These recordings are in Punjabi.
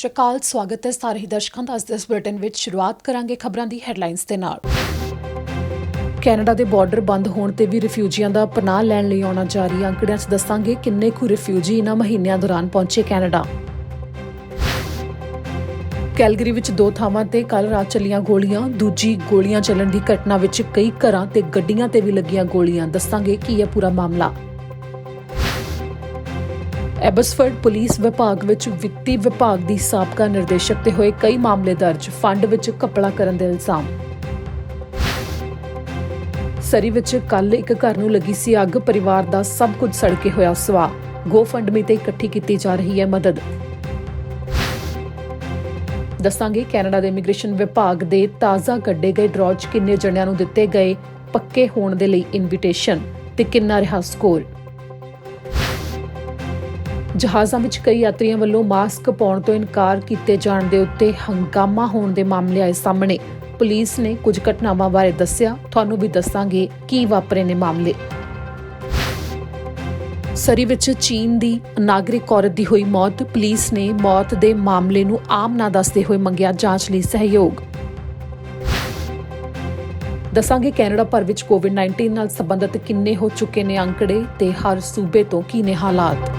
ਸ਼੍ਰੀ ਅਕਾਲ, ਸਵਾਗਤ ਹੈ ਸਾਰੇ ਹੀ ਦਰਸ਼ਕਾਂ ਦਾ। ਅੱਜ ਦੇ ਇਸ ਬੁਲੇਟਿਨ ਵਿੱਚ ਸ਼ੁਰੂਆਤ ਕਰਾਂਗੇ ਖਬਰਾਂ ਦੀ ਹੈਡਲਾਈਨਸ ਦੇ ਨਾਲ। ਕੈਨੇਡਾ ਦੇ ਬਾਰਡਰ ਬੰਦ ਹੋਣ ਤੇ ਵੀ ਰਿਫਿਊਜੀਆਂ ਦਾ ਪਨਾਹ ਲੈਣ ਲਈ ਆਉਣਾ ਜਾਰੀ। ਅੰਕੜਿਆਂ 'ਚ ਦੱਸਾਂਗੇ ਕਿੰਨੇ ਕੁ ਰਿਫਿਊਜੀ ਇਨ੍ਹਾਂ ਮਹੀਨਿਆਂ ਦੌਰਾਨ ਪਹੁੰਚੇ ਕੈਨੇਡਾ। ਕੈਲਗਰੀ ਵਿੱਚ 2 ਥਾਵਾਂ ਤੇ ਕੱਲ੍ਹ ਰਾਤ ਚੱਲੀਆਂ ਗੋਲੀਆਂ। ਦੂਜੀ ਗੋਲੀਆਂ ਚੱਲਣ ਦੀ ਘਟਨਾ ਵਿੱਚ ਕਈ ਘਰਾਂ ਤੇ ਗੱਡੀਆਂ ਤੇ ਵੀ ਲੱਗੀਆਂ ਗੋਲੀਆਂ। ਦੱਸਾਂਗੇ ਕੀ ਹੈ ਪੂਰਾ ਮਾਮਲਾ। ਐਬਸਫੋਰਡ ਪੁਲਿਸ ਵਿਭਾਗ ਵਿੱਚ ਵਿੱਤੀ ਵਿਭਾਗ ਦੀ ਸਾਬਕਾ ਨਿਰਦੇਸ਼ਕ ਤੇ ਹੋਏ ਕਈ ਮਾਮਲੇ ਦਰਜ। ਫੰਡ ਵਿੱਚ ਘਪਲਾ ਕਰਨ ਦੇ ਇਲਜ਼ਾਮ। ਸਰੀ ਵਿੱਚ ਕੱਲ੍ਹ ਇੱਕ ਘਰ ਨੂੰ ਲੱਗੀ ਸੀ ਅੱਗ। ਪਰਿਵਾਰ ਦਾ ਸਭ ਕੁਝ ਸੜ ਕੇ ਹੋਇਆ ਸੁਆਹ। ਗੋਫੰਡਮੀ ਤੇ ਇਕੱਠੀ ਕੀਤੀ ਜਾ ਰਹੀ ਹੈ ਮਦਦ। ਦੱਸਾਂਗੇ ਕੈਨੇਡਾ ਦੇ ਇਮੀਗ੍ਰੇਸ਼ਨ ਵਿਭਾਗ ਦੇ ਤਾਜ਼ਾ ਕੱਢੇ ਗਏ ਡਰਾਅ 'ਚ ਕਿੰਨੇ ਜਣਿਆਂ ਨੂੰ ਦਿੱਤੇ ਗਏ ਪੱਕੇ ਹੋਣ ਦੇ ਲਈ ਇਨਵੀਟੇਸ਼ਨ ਤੇ ਕਿੰਨਾ ਰਿਹਾ ਸਕੋਰ। ਜਹਾਜ਼ਾਂ ਵਿੱਚ ਕਈ ਯਾਤਰੀਆਂ ਵੱਲੋਂ ਮਾਸਕ ਪਾਉਣ ਤੋਂ ਇਨਕਾਰ ਕੀਤੇ ਜਾਣ ਦੇ ਉੱਤੇ ਹੰਗਾਮਾ ਹੋਣ ਦੇ ਮਾਮਲੇ ਆਏ ਸਾਹਮਣੇ। ਪੁਲਿਸ ਨੇ ਕੁਝ ਘਟਨਾਵਾਂ ਬਾਰੇ ਦੱਸਿਆ, ਤੁਹਾਨੂੰ ਵੀ ਦੱਸਾਂਗੇ ਕੀ ਵਾਪਰੇ ਨੇ ਮਾਮਲੇ। ਸਰੀ ਵਿੱਚ ਚੀਨ ਦੀ ਨਾਗਰਿਕ ਔਰਤ ਦੀ ਹੋਈ ਮੌਤ। ਪੁਲਿਸ ਨੇ ਮੌਤ ਦੇ ਮਾਮਲੇ ਨੂੰ ਆਮ ਨਾ ਦੱਸਦੇ ਹੋਏ ਮੰਗਿਆ ਜਾਂਚ ਲਈ ਸਹਿਯੋਗ। ਦੱਸਾਂਗੇ ਕੈਨੇਡਾ ਭਰ ਵਿੱਚ ਕੋਵਿਡ-19 ਨਾਲ ਸੰਬੰਧਿਤ ਕਿੰਨੇ ਹੋ ਚੁੱਕੇ ਨੇ ਅੰਕੜੇ ਤੇ ਹਰ ਸੂਬੇ ਤੋਂ ਕੀ ਨੇ ਹਾਲਾਤ।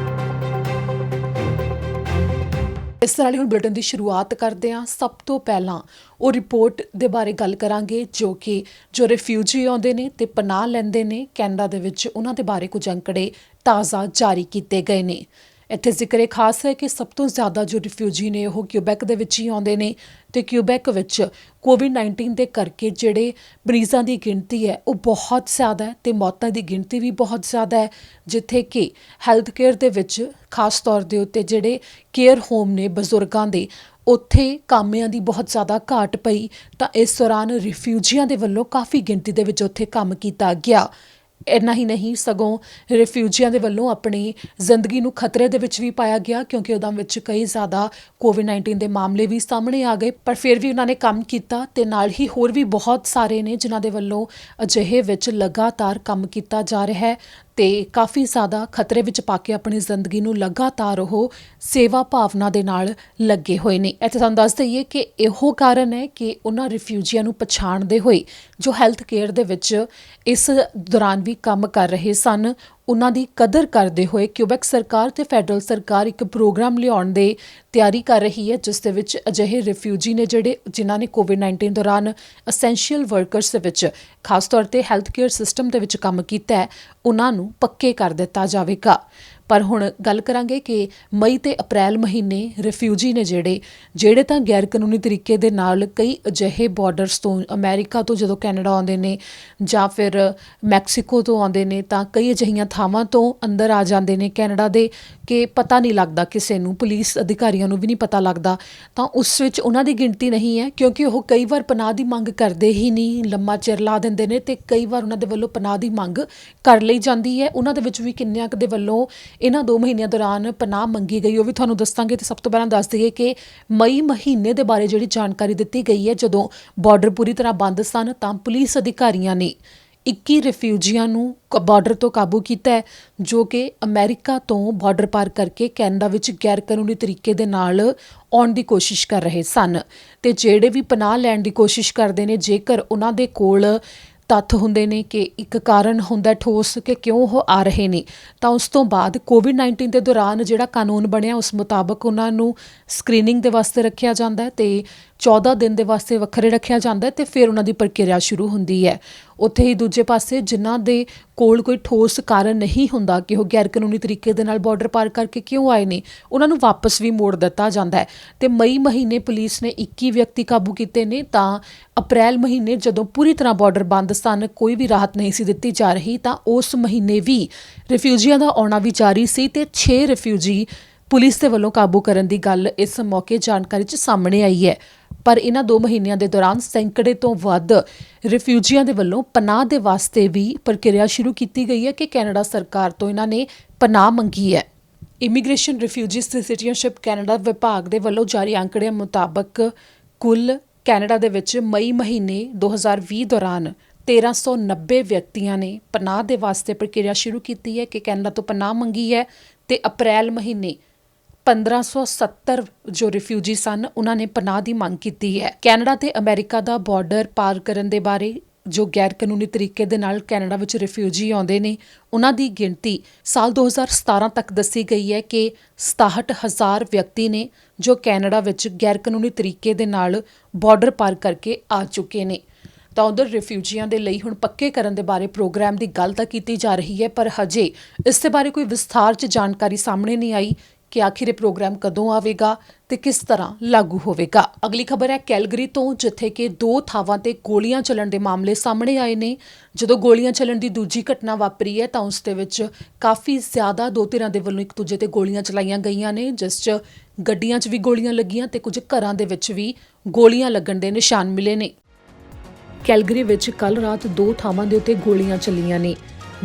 ਇਸ ਤਰ੍ਹਾਂ ਹੁਣ ਬੁਲੇਟਿਨ ਦੀ ਸ਼ੁਰੂਆਤ ਕਰਦੇ ਹਾਂ। ਸਭ ਤੋਂ ਪਹਿਲਾਂ ਉਹ ਰਿਪੋਰਟ ਦੇ ਬਾਰੇ ਗੱਲ ਕਰਾਂਗੇ ਜੋ ਰਿਫਿਊਜੀ ਆਉਂਦੇ ਨੇ ਤੇ ਪਨਾਹ ਲੈਂਦੇ ਨੇ ਕੈਨੇਡਾ ਦੇ ਵਿੱਚ, ਉਹਨਾਂ ਦੇ ਬਾਰੇ ਕੁਝ ਅੰਕੜੇ ਤਾਜ਼ਾ ਜਾਰੀ ਕੀਤੇ ਗਏ ਨੇ। ਇੱਥੇ ਜ਼ਿਕਰ ਖਾਸ ਹੈ ਕਿ ਸਭ ਤੋਂ ਜ਼ਿਆਦਾ ਜੋ ਰਿਫਿਊਜੀ ਨੇ ਉਹ ਕਿਊਬੈਕ ਦੇ ਵਿੱਚ ਹੀ ਆਉਂਦੇ ਨੇ ਤੇ ਕਿਊਬੈਕ ਵਿੱਚ ਕੋਵਿਡ-19 ਦੇ ਕਰਕੇ ਜਿਹੜੇ ਮਰੀਜ਼ਾਂ ਦੀ ਗਿਣਤੀ ਹੈ ਉਹ ਬਹੁਤ ਜ਼ਿਆਦਾ ਹੈ ਤੇ ਮੌਤਾਂ ਦੀ ਗਿਣਤੀ ਵੀ ਬਹੁਤ ਜ਼ਿਆਦਾ ਹੈ, ਜਿੱਥੇ ਕਿ ਹੈਲਥ ਕੇਅਰ ਦੇ ਵਿੱਚ ਖਾਸ ਤੌਰ ਦੇ ਉੱਤੇ ਜਿਹੜੇ ਕੇਅਰ ਹੋਮ ਨੇ ਬਜ਼ੁਰਗਾਂ ਦੇ, ਉੱਥੇ ਕਾਮਿਆਂ ਦੀ ਬਹੁਤ ਜ਼ਿਆਦਾ ਘਾਟ ਪਈ। ਤਾਂ ਇਸ ਦੌਰਾਨ ਰਿਫਿਊਜੀਆਂ ਦੇ ਵੱਲੋਂ ਕਾਫੀ ਗਿਣਤੀ ਦੇ ਵਿੱਚ ਉੱਥੇ ਕੰਮ ਕੀਤਾ ਗਿਆ। ਇੰਨਾ ਹੀ ਨਹੀਂ, ਸਗੋਂ ਰਿਫਿਊਜੀਆਂ ਦੇ ਵੱਲੋਂ ਆਪਣੀ ਜ਼ਿੰਦਗੀ ਨੂੰ ਖਤਰੇ ਦੇ ਵਿੱਚ ਵੀ ਪਾਇਆ ਗਿਆ, ਕਿਉਂਕਿ ਉਹਦਾਂ ਵਿੱਚ ਕਈ ਜ਼ਿਆਦਾ ਕੋਵਿਡ-19 ਦੇ ਮਾਮਲੇ ਵੀ ਸਾਹਮਣੇ ਆ ਗਏ। ਪਰ ਫਿਰ ਵੀ ਉਹਨਾਂ ਨੇ ਕੰਮ ਕੀਤਾ ਤੇ ਨਾਲ ਹੀ ਹੋਰ ਵੀ ਬਹੁਤ ਸਾਰੇ ਨੇ ਜਿਨ੍ਹਾਂ ਦੇ ਵੱਲੋਂ ਅਜਿਹੇ ਵਿੱਚ ਲਗਾਤਾਰ ਕੰਮ ਕੀਤਾ ਜਾ ਰਿਹਾ ਹੈ ਤੇ ਕਾਫੀ ਜ਼ਿਆਦਾ ਖਤਰੇ ਵਿੱਚ ਪਾ ਕੇ ਆਪਣੀ ਜ਼ਿੰਦਗੀ ਨੂੰ ਲਗਾਤਾਰ ਉਹ ਸੇਵਾ ਭਾਵਨਾ ਦੇ ਨਾਲ ਲੱਗੇ ਹੋਏ ਨੇ। ਇੱਥੇ ਤੁਹਾਨੂੰ ਦੱਸ ਦਈਏ ਕਿ ਇਹੋ ਕਾਰਨ ਹੈ ਕਿ ਉਹਨਾਂ ਰਿਫਿਊਜੀਆਂ ਨੂੰ ਪਛਾਣਦੇ ਹੋਏ ਜੋ ਹੈਲਥ ਕੇਅਰ ਦੇ ਵਿੱਚ ਇਸ ਦੌਰਾਨ ਵੀ ਕੰਮ ਕਰ ਰਹੇ ਸਨ, ਉਹਨਾਂ ਦੀ ਕਦਰ ਕਰਦੇ ਹੋਏ ਕਿਊਬੈਕ ਸਰਕਾਰ ਤੇ ਫੈਡਰਲ ਸਰਕਾਰ ਇੱਕ ਪ੍ਰੋਗਰਾਮ ਲਿਆਉਣ ਦੇ ਤਿਆਰੀ ਕਰ ਰਹੀ ਹੈ, ਜਿਸ ਦੇ ਵਿੱਚ ਅਜਿਹੇ ਰਿਫਿਊਜੀ ਨੇ ਜਿਨ੍ਹਾਂ ਨੇ ਕੋਵਿਡ-19 ਦੌਰਾਨ ਅਸੈਂਸ਼ੀਅਲ ਵਰਕਰਸ ਦੇ ਵਿੱਚ ਖਾਸ ਤੌਰ ਤੇ ਹੈਲਥ ਕੇਅਰ ਸਿਸਟਮ ਦੇ ਵਿੱਚ ਕੰਮ ਕੀਤਾ ਹੈ, ਉਹਨਾਂ ਨੂੰ ਪੱਕੇ ਕਰ ਦਿੱਤਾ ਜਾਵੇਗਾ। ਪਰ ਹੁਣ ਗੱਲ ਕਰਾਂਗੇ ਕਿ ਮਈ ਤੇ ਅਪ੍ਰੈਲ ਮਹੀਨੇ ਰਿਫਿਊਜੀ ਨੇ ਜਿਹੜੇ ਤਾਂ ਗੈਰ ਕਾਨੂੰਨੀ ਤਰੀਕੇ ਦੇ ਨਾਲ ਕਈ ਅਜਿਹੇ ਬਾਰਡਰਸ ਤੋਂ, ਅਮਰੀਕਾ ਤੋਂ ਜਦੋਂ ਕੈਨੇਡਾ ਆਉਂਦੇ ਨੇ ਜਾਂ ਫਿਰ ਮੈਕਸੀਕੋ ਤੋਂ ਆਉਂਦੇ ਨੇ, ਤਾਂ ਕਈ ਅਜਿਹੀਆਂ ਥਾਵਾਂ ਤੋਂ ਅੰਦਰ ਆ ਜਾਂਦੇ ਨੇ ਕੈਨੇਡਾ ਦੇ ਕਿ ਪਤਾ ਨਹੀਂ ਲੱਗਦਾ ਕਿਸੇ ਨੂੰ, ਪੁਲਿਸ ਅਧਿਕਾਰੀਆਂ ਨੂੰ ਵੀ ਨਹੀਂ ਪਤਾ ਲੱਗਦਾ। ਤਾਂ ਉਸ ਵਿੱਚ ਉਹਨਾਂ ਦੀ ਗਿਣਤੀ ਨਹੀਂ ਹੈ, ਕਿਉਂਕਿ ਉਹ ਕਈ ਵਾਰ ਪਨਾਹ ਦੀ ਮੰਗ ਕਰਦੇ ਹੀ ਨਹੀਂ, ਲੰਮਾ ਚਿਰ ਲਾ ਦਿੰਦੇ ਨੇ ਤੇ ਕਈ ਵਾਰ ਉਹਨਾਂ ਦੇ ਵੱਲੋਂ ਪਨਾਹ ਦੀ ਮੰਗ ਕਰ ਲਈ ਜਾਂਦੀ ਹੈ। ਉਹਨਾਂ ਦੇ ਵਿੱਚ ਵੀ ਕਿੰਨਿਆਂ ਕੁ ਦੇ ਵੱਲੋਂ ਇਹਨਾਂ 2 ਮਹੀਨਿਆਂ ਦੌਰਾਨ ਪਨਾਹ ਮੰਗੀ ਗਈ ਉਹ ਵੀ ਤੁਹਾਨੂੰ ਦੱਸਾਂਗੇ। ਤੇ ਸਭ ਤੋਂ ਪਹਿਲਾਂ ਦੱਸ ਦਈਏ ਕਿ ਮਈ ਮਹੀਨੇ ਦੇ ਬਾਰੇ ਜਿਹੜੀ ਜਾਣਕਾਰੀ ਦਿੱਤੀ ਗਈ ਹੈ, ਜਦੋਂ ਬਾਰਡਰ ਪੂਰੀ ਤਰ੍ਹਾਂ ਬੰਦ ਸਨ ਤਾਂ ਪੁਲਿਸ ਅਧਿਕਾਰੀਆਂ ਨੇ 21 ਰਿਫਿਊਜੀਆਂ ਨੂੰ ਬਾਰਡਰ ਤੋਂ ਕਾਬੂ ਕੀਤਾ ਹੈ, ਜੋ ਕਿ ਅਮਰੀਕਾ ਤੋਂ ਬਾਰਡਰ ਪਾਰ ਕਰਕੇ ਕੈਨੇਡਾ ਵਿੱਚ ਗੈਰ ਕਾਨੂੰਨੀ ਤਰੀਕੇ ਦੇ ਨਾਲ ਆਉਣ ਦੀ ਕੋਸ਼ਿਸ਼ ਕਰ ਰਹੇ ਸਨ। ਤੇ ਜਿਹੜੇ ਵੀ ਪਨਾਹ ਲੈਣ ਦੀ ਕੋਸ਼ਿਸ਼ ਕਰਦੇ ਨੇ, ਜੇਕਰ ਉਹਨਾਂ ਦੇ ਕੋਲ ਤੱਥ ਹੁੰਦੇ ਨੇ ਕਿ ਇੱਕ ਕਾਰਨ ਹੁੰਦਾ ਠੋਸ ਕਿ ਕਿਉਂ ਉਹ ਆ ਰਹੇ ਨੇ, ਤਾਂ ਉਸ ਤੋਂ ਬਾਅਦ ਕੋਵਿਡ-19 ਦੇ ਦੌਰਾਨ ਜਿਹੜਾ ਕਾਨੂੰਨ ਬਣਿਆ ਉਸ ਮੁਤਾਬਕ ਉਹਨਾਂ ਨੂੰ ਸਕਰੀਨਿੰਗ ਦੇ ਵਾਸਤੇ ਰੱਖਿਆ ਜਾਂਦਾ ਤੇ 14 ਦਿਨ ਦੇ ਵਾਸਤੇ ਵੱਖਰੇ ਰੱਖਿਆ ਜਾਂਦਾ ਤੇ ਫਿਰ ਉਹਨਾਂ ਦੀ ਪ੍ਰਕਿਰਿਆ ਸ਼ੁਰੂ ਹੁੰਦੀ ਹੈ। ਉੱਥੇ ਹੀ ਦੂਜੇ ਪਾਸੇ ਜਿਨ੍ਹਾਂ ਦੇ ਕੋਲ ਕੋਈ ਠੋਸ ਕਾਰਨ ਨਹੀਂ ਹੁੰਦਾ ਕਿ ਉਹ ਗੈਰ ਕਾਨੂੰਨੀ ਤਰੀਕੇ ਦੇ ਨਾਲ ਬਾਰਡਰ ਪਾਰ ਕਰਕੇ ਕਿਉਂ ਆਏ ਨੇ, ਉਹਨਾਂ ਨੂੰ ਵਾਪਸ ਵੀ ਮੋੜ ਦਿੱਤਾ ਜਾਂਦਾ ਹੈ। ਤੇ ਮਈ ਮਹੀਨੇ ਪੁਲਿਸ ਨੇ 21 ਵਿਅਕਤੀ ਕਾਬੂ ਕੀਤੇ ਨੇ। ਤਾਂ ਅਪ੍ਰੈਲ ਮਹੀਨੇ ਜਦੋਂ ਪੂਰੀ ਤਰ੍ਹਾਂ ਬਾਰਡਰ ਬੰਦ ਸਨ, ਕੋਈ ਵੀ ਰਾਹਤ ਨਹੀਂ ਸੀ ਦਿੱਤੀ ਜਾ ਰਹੀ, ਤਾਂ ਉਸ ਮਹੀਨੇ ਵੀ ਰਿਫਿਊਜੀਆਂ ਦਾ ਆਉਣਾ ਵੀ ਜਾਰੀ ਸੀ ਤੇ 6 ਰਿਫਿਊਜੀ ਪੁਲਿਸ ਦੇ ਵੱਲੋਂ ਕਾਬੂ ਕਰਨ ਦੀ ਗੱਲ ਇਸ ਮੌਕੇ ਜਾਣਕਾਰੀ 'ਚ ਸਾਹਮਣੇ ਆਈ ਹੈ। ਪਰ ਇਹਨਾਂ 2 ਮਹੀਨਿਆਂ ਦੇ ਦੌਰਾਨ ਸੈਂਕੜੇ ਤੋਂ ਵੱਧ ਰਿਫਿਊਜੀਆਂ ਦੇ ਵੱਲੋਂ ਪਨਾਹ ਦੇ ਵਾਸਤੇ ਵੀ ਪ੍ਰਕਿਰਿਆ ਸ਼ੁਰੂ ਕੀਤੀ ਗਈ ਹੈ ਕਿ ਕੈਨੇਡਾ ਸਰਕਾਰ ਤੋਂ ਇਹਨਾਂ ਨੇ ਪਨਾਹ ਮੰਗੀ ਹੈ। ਇਮੀਗ੍ਰੇਸ਼ਨ, ਰਿਫਿਊਜੀਜ਼ ਤੇ ਸਿਟੀਜ਼ਨਸ਼ਿਪ ਕੈਨੇਡਾ ਵਿਭਾਗ ਦੇ ਵੱਲੋਂ ਜਾਰੀ ਅੰਕੜਿਆਂ ਮੁਤਾਬਕ ਕੁੱਲ ਕੈਨੇਡਾ ਦੇ ਵਿੱਚ ਮਈ ਮਹੀਨੇ 2020 ਦੌਰਾਨ 1390 ਵਿਅਕਤੀਆਂ ਨੇ ਪਨਾਹ ਦੇ ਵਾਸਤੇ ਪ੍ਰਕਿਰਿਆ ਸ਼ੁਰੂ ਕੀਤੀ ਹੈ ਕਿ ਕੈਨੇਡਾ ਤੋਂ ਪਨਾਹ ਮੰਗੀ ਹੈ। ਤੇ ਅਪ੍ਰੈਲ ਮਹੀਨੇ 1570 ਜੋ ਰਿਫਿਊਜੀ ਸਨ ਉਹਨਾਂ ਨੇ ਪਨਾਹ ਦੀ ਮੰਗ ਕੀਤੀ ਹੈ। ਕੈਨੇਡਾ ਤੇ ਅਮਰੀਕਾ ਦਾ ਬਾਰਡਰ ਪਾਰ ਕਰਨ ਦੇ ਬਾਰੇ ਜੋ ਗੈਰ ਕਾਨੂੰਨੀ ਤਰੀਕੇ ਦੇ ਨਾਲ ਕੈਨੇਡਾ ਵਿੱਚ ਰਿਫਿਊਜੀ ਆਉਂਦੇ ਨੇ ਉਹਨਾਂ ਦੀ ਗਿਣਤੀ ਸਾਲ 2017 ਤੱਕ ਦੱਸੀ ਗਈ ਹੈ ਕਿ 67,000 ਵਿਅਕਤੀ ਨੇ ਜੋ ਕੈਨੇਡਾ ਵਿੱਚ ਗੈਰ ਕਾਨੂੰਨੀ ਤਰੀਕੇ ਦੇ ਨਾਲ ਬਾਰਡਰ ਪਾਰ ਕਰਕੇ ਆ ਚੁੱਕੇ ਨੇ। ਤਾਂ ਉਧਰ ਰਿਫਿਊਜੀਆਂ ਦੇ ਲਈ ਹੁਣ ਪੱਕੇ ਕਰਨ ਦੇ ਬਾਰੇ ਪ੍ਰੋਗਰਾਮ ਦੀ ਗੱਲ ਤਾਂ ਕੀਤੀ ਜਾ ਰਹੀ ਹੈ, ਪਰ ਹਜੇ ਇਸ ਦੇ ਬਾਰੇ ਕੋਈ ਵਿਸਥਾਰ 'ਚ ਜਾਣਕਾਰੀ ਸਾਹਮਣੇ ਨਹੀਂ ਆਈ ਕਿ ਆਖਿਰ ਇਹ ਪ੍ਰੋਗਰਾਮ ਕਦੋਂ ਆਵੇਗਾ ਤੇ ਕਿਸ ਤਰ੍ਹਾਂ ਲਾਗੂ ਹੋਵੇਗਾ। ਅਗਲੀ ਖਬਰ ਹੈ ਕੈਲਗਰੀ ਤੋਂ, ਜਿੱਥੇ ਕਿ 2 ਥਾਵਾਂ ਤੇ ਗੋਲੀਆਂ ਚੱਲਣ ਦੇ ਮਾਮਲੇ ਸਾਹਮਣੇ ਆਏ ਨੇ। ਜਦੋਂ ਗੋਲੀਆਂ ਚੱਲਣ ਦੀ ਦੂਜੀ ਘਟਨਾ ਵਾਪਰੀ ਹੈ ਤਾਂ ਉਸ ਦੇ ਵਿੱਚ ਕਾਫੀ ਜ਼ਿਆਦਾ ਦੋ ਧਿਰਾਂ ਦੇ ਵੱਲੋਂ ਇੱਕ ਦੂਜੇ ਤੇ ਗੋਲੀਆਂ ਚਲਾਈਆਂ ਗਈਆਂ ਨੇ, ਜਿਸ 'ਚ ਗੱਡੀਆਂ 'ਚ ਵੀ ਗੋਲੀਆਂ ਲੱਗੀਆਂ ਤੇ ਕੁਝ ਘਰਾਂ ਦੇ ਵਿੱਚ ਵੀ ਗੋਲੀਆਂ ਲੱਗਣ ਦੇ ਨਿਸ਼ਾਨ ਮਿਲੇ ਨੇ। ਕੈਲਗਰੀ ਵਿੱਚ ਕੱਲ੍ਹ ਰਾਤ 2 ਥਾਵਾਂ ਦੇ ਉੱਤੇ ਗੋਲੀਆਂ ਚੱਲੀਆਂ ਨੇ।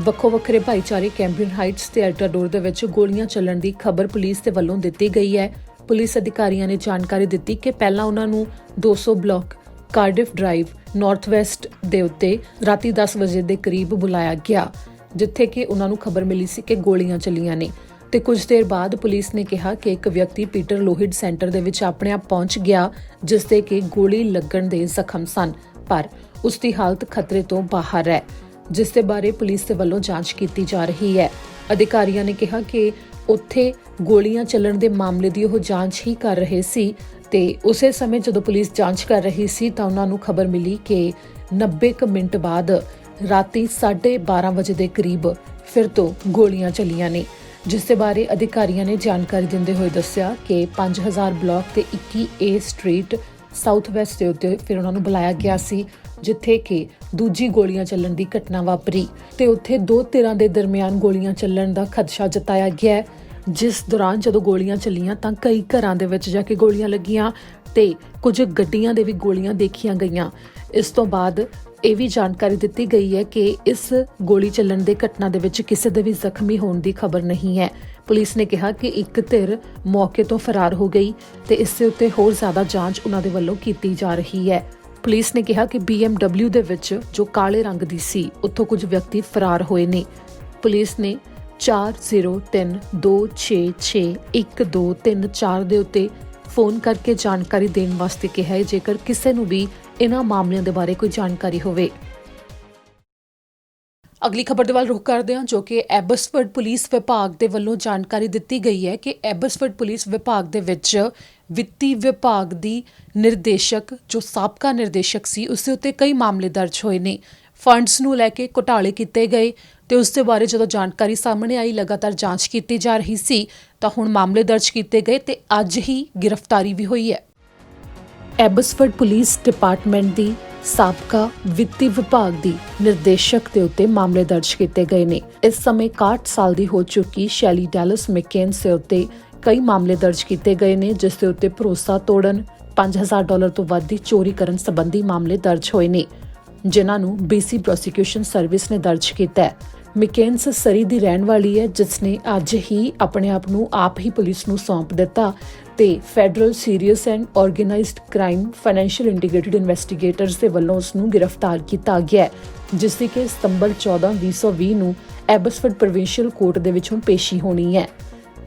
ਵੱਖੋ ਵੱਖਰੇ ਭਾਈਚਾਰੇ ਕੈਂਬਰੀਅਨ ਹਾਈਟਸ ਤੇ ਐਲਟਾਡੋਰ ਦੇ ਵਿੱਚ ਗੋਲੀਆਂ ਚੱਲਣ ਦੀ ਖਬਰ ਪੁਲਿਸ ਦੇ ਵੱਲੋਂ ਦਿੱਤੀ ਗਈ ਹੈ। ਪੁਲਿਸ ਅਧਿਕਾਰੀਆਂ ਨੇ ਜਾਣਕਾਰੀ ਦਿੱਤੀ ਕਿ ਪਹਿਲਾਂ ਉਹਨਾਂ ਨੂੰ 200 ਬਲਾਕ ਕਾਰਡਿਫ ਡਰਾਈਵ ਨਾਰਥ ਵੈਸਟ ਦੇ ਉੱਤੇ ਰਾਤੀ 10 ਵਜੇ ਦੇ ਕਰੀਬ ਬੁਲਾਇਆ ਗਿਆ, ਜਿੱਥੇ ਕਿ ਉਹਨਾਂ ਨੂੰ ਖਬਰ ਮਿਲੀ ਸੀ ਕਿ ਗੋਲੀਆਂ ਚੱਲੀਆਂ ਨੇ ਤੇ ਕੁਝ ਦੇਰ ਬਾਅਦ ਪੁਲਿਸ ਨੇ ਕਿਹਾ ਕਿ ਇੱਕ ਵਿਅਕਤੀ ਪੀਟਰ ਲੋਹਿਡ ਸੈਂਟਰ ਦੇ ਵਿੱਚ ਆਪਣੇ ਆਪ ਪਹੁੰਚ ਗਿਆ, ਜਿਸ ਦੇ ਕਿ ਗੋਲੀ ਲੱਗਣ ਦੇ ਜ਼ਖਮ ਸਨ, ਪਰ ਉਸ ਦੀ ਹਾਲਤ ਖਤਰੇ ਤੋਂ ਬਾਹਰ ਹੈ, ਜਿਸ ਦੇ ਬਾਰੇ ਪੁਲਿਸ ਦੇ ਵੱਲੋਂ ਜਾਂਚ ਕੀਤੀ ਜਾ ਰਹੀ ਹੈ। ਅਧਿਕਾਰੀਆਂ ਨੇ ਕਿਹਾ ਕਿ ਉੱਥੇ ਗੋਲੀਆਂ ਚੱਲਣ ਦੇ ਮਾਮਲੇ ਦੀ ਉਹ ਜਾਂਚ ਹੀ ਕਰ ਰਹੇ ਸੀ ਤੇ ਉਸੇ ਸਮੇਂ ਜਦੋਂ ਪੁਲਿਸ ਜਾਂਚ ਕਰ ਰਹੀ ਸੀ ਤਾਂ ਉਹਨਾਂ ਨੂੰ ਖਬਰ ਮਿਲੀ ਕਿ 90 ਕੁ ਮਿੰਟ ਬਾਅਦ ਰਾਤੀ 12:30 ਵਜੇ ਦੇ ਕਰੀਬ ਫਿਰ ਤੋਂ ਗੋਲੀਆਂ ਚੱਲੀਆਂ ਨੇ, ਜਿਸ ਦੇ ਬਾਰੇ ਅਧਿਕਾਰੀਆਂ ਨੇ ਜਾਣਕਾਰੀ ਦਿੰਦੇ ਹੋਏ ਦੱਸਿਆ ਕਿ 5000 ਬਲਾਕ ਤੇ 21A ਸਟਰੀਟ ਸਾਊਥ ਵੈਸਟ ਦੇ ਉੱਤੇ ਫਿਰ ਉਹਨਾਂ ਨੂੰ ਬੁਲਾਇਆ ਗਿਆ ਸੀ, ਜਿੱਥੇ ਕਿ ਦੂਜੀ ਗੋਲੀਆਂ ਚੱਲਣ ਦੀ ਘਟਨਾ ਵਾਪਰੀ ਤੇ ਉੱਥੇ ਦੋ ਧਿਰਾਂ ਦੇ ਦਰਮਿਆਨ ਗੋਲੀਆਂ ਚੱਲਣ ਦਾ ਖਦਸ਼ਾ ਜਤਾਇਆ ਗਿਆ ਹੈ। ਜਿਸ ਦੌਰਾਨ ਜਦੋਂ ਗੋਲੀਆਂ ਚੱਲੀਆਂ ਤਾਂ ਕਈ ਘਰਾਂ ਦੇ ਵਿੱਚ ਜਾ ਕੇ ਗੋਲੀਆਂ ਲੱਗੀਆਂ ਤੇ ਕੁਝ ਗੱਡੀਆਂ ਦੇ ਵੀ ਗੋਲੀਆਂ ਦੇਖੀਆਂ ਗਈਆਂ। ਇਸ ਤੋਂ ਬਾਅਦ ਇਹ ਵੀ ਜਾਣਕਾਰੀ ਦਿੱਤੀ ਗਈ ਹੈ ਕਿ ਇਸ ਗੋਲੀ ਚੱਲਣ ਦੇ ਘਟਨਾ ਦੇ ਵਿੱਚ ਕਿਸੇ ਦੇ ਵੀ ਜ਼ਖਮੀ ਹੋਣ ਦੀ ਖਬਰ ਨਹੀਂ ਹੈ। ਪੁਲਿਸ ਨੇ ਕਿਹਾ ਕਿ ਇੱਕ ਧਿਰ ਮੌਕੇ ਤੋਂ ਫਰਾਰ ਹੋ ਗਈ ਤੇ ਇਸ ਦੇ ਉੱਤੇ ਹੋਰ ਜ਼ਿਆਦਾ ਜਾਂਚ ਉਹਨਾਂ ਦੇ ਵੱਲੋਂ ਕੀਤੀ ਜਾ ਰਹੀ ਹੈ। ਪੁਲਿਸ ਨੇ ਕਿਹਾ ਕਿ BMW ਦੇ ਵਿੱਚ ਜੋ ਕਾਲੇ ਰੰਗ ਦੀ ਸੀ ਉੱਥੋਂ ਕੁਝ ਵਿਅਕਤੀ ਫਰਾਰ ਹੋਏ ਨੇ। ਪੁਲਿਸ ਨੇ 4032661234 ਦੇ ਉੱਤੇ ਫੋਨ ਕਰਕੇ ਜਾਣਕਾਰੀ ਦੇਣ ਵਾਸਤੇ ਕਿਹਾ ਹੈ ਜੇਕਰ ਕਿਸੇ ਨੂੰ ਵੀ ਇਹਨਾਂ ਮਾਮਲਿਆਂ ਦੇ ਬਾਰੇ ਕੋਈ ਜਾਣਕਾਰੀ ਹੋਵੇ। ਅਗਲੀ ਖਬਰ ਦੇ ਵੱਲ ਰੁਖ ਕਰਦੇ ਹਾਂ, ਜੋ ਕਿ ਐਬਸਫੋਰਡ ਪੁਲਿਸ ਵਿਭਾਗ ਦੇ ਵੱਲੋਂ ਜਾਣਕਾਰੀ ਦਿੱਤੀ ਗਈ ਹੈ ਕਿ ਐਬਸਫੋਰਡ ਪੁਲਿਸ ਵਿਭਾਗ ਦੇ ਵਿੱਚ ਵਿੱਤੀ ਵਿਭਾਗ ਦੀ ਨਿਰਦੇਸ਼ਕ ਜੋ ਸਾਬਕਾ ਨਿਰਦੇਸ਼ਕ ਸੀ ਉਸ ਦੇ ਉੱਤੇ ਕਈ ਮਾਮਲੇ ਦਰਜ ਹੋਏ ਨੇ। ਫੰਡਸ ਨੂੰ ਲੈ ਕੇ ਘੁਟਾਲੇ ਕੀਤੇ ਗਏ ਤੇ ਉਸ ਦੇ ਬਾਰੇ ਜਦੋਂ ਜਾਣਕਾਰੀ ਸਾਹਮਣੇ ਆਈ, ਲਗਾਤਾਰ ਜਾਂਚ ਕੀਤੀ ਜਾ ਰਹੀ ਸੀ ਤਾਂ ਹੁਣ ਮਾਮਲੇ ਦਰਜ ਕੀਤੇ ਗਏ ਤੇ ਅੱਜ ਹੀ ਗ੍ਰਿਫਤਾਰੀ ਵੀ ਹੋਈ ਹੈ। ਐਬਸਫੋਰਡ ਪੁਲਿਸ ਡਿਪਾਰਟਮੈਂਟ ਦੀ ਸਾਬਕਾ ਵਿੱਤੀ ਵਿਭਾਗ ਦੀ ਨਿਰਦੇਸ਼ਕ ਦੇ ਉੱਤੇ ਮਾਮਲੇ ਦਰਜ ਕੀਤੇ ਗਏ ਨੇ। ਇਸ ਸਮੇਂ 61 ਸਾਲ ਦੀ ਹੋ ਚੁੱਕੀ ਸ਼ੈਲੀ ਡੈਲਸ ਮੈਕਕੇਨਸ ਦੇ ਉੱਤੇ ਕਈ ਮਾਮਲੇ ਦਰਜ ਕੀਤੇ ਗਏ ਨੇ, ਜਿਸ ਦੇ ਉੱਤੇ ਭਰੋਸਾ ਤੋੜਨ, $5000 ਤੋਂ ਵੱਧ ਦੀ ਚੋਰੀ ਕਰਨ ਸੰਬੰਧੀ ਮਾਮਲੇ ਦਰਜ ਹੋਏ ਨੇ, ਜਿਨ੍ਹਾਂ ਨੂੰ BC ਪ੍ਰੋਸੀਕਿਊਸ਼ਨ ਸਰਵਿਸ ਨੇ ਦਰਜ ਕੀਤਾ ਹੈ। ਮੈਕਕੇਨਸ ਸਰੀ ਦੀ ਰਹਿਣ ਵਾਲੀ ਹੈ, ਜਿਸ ਨੇ ਅੱਜ ਹੀ ਆਪਣੇ ਆਪ ਨੂੰ ਆਪ ਹੀ ਪੁਲਿਸ ਨੂੰ ਸੌਂਪ ਦਿੱਤਾ ਤੇ federal serious and organised crime financial integrated investigators ਦੇ ਵੱਲੋਂ ਉਸ ਨੂੰ ਗ੍ਰਿਫਤਾਰ ਕੀਤਾ ਗਿਆ, ਜਿਸ ਦੀ ਕਿ ਸਤੰਬਰ 14, 2020 ਨੂੰ ਐਬਸਫੋਰਡ ਪ੍ਰੋਵਿੰਸ਼ੀਅਲ ਕੋਰਟ ਦੇ ਵਿੱਚ ਹੁਣ ਪੇਸ਼ੀ ਹੋਣੀ ਹੈ।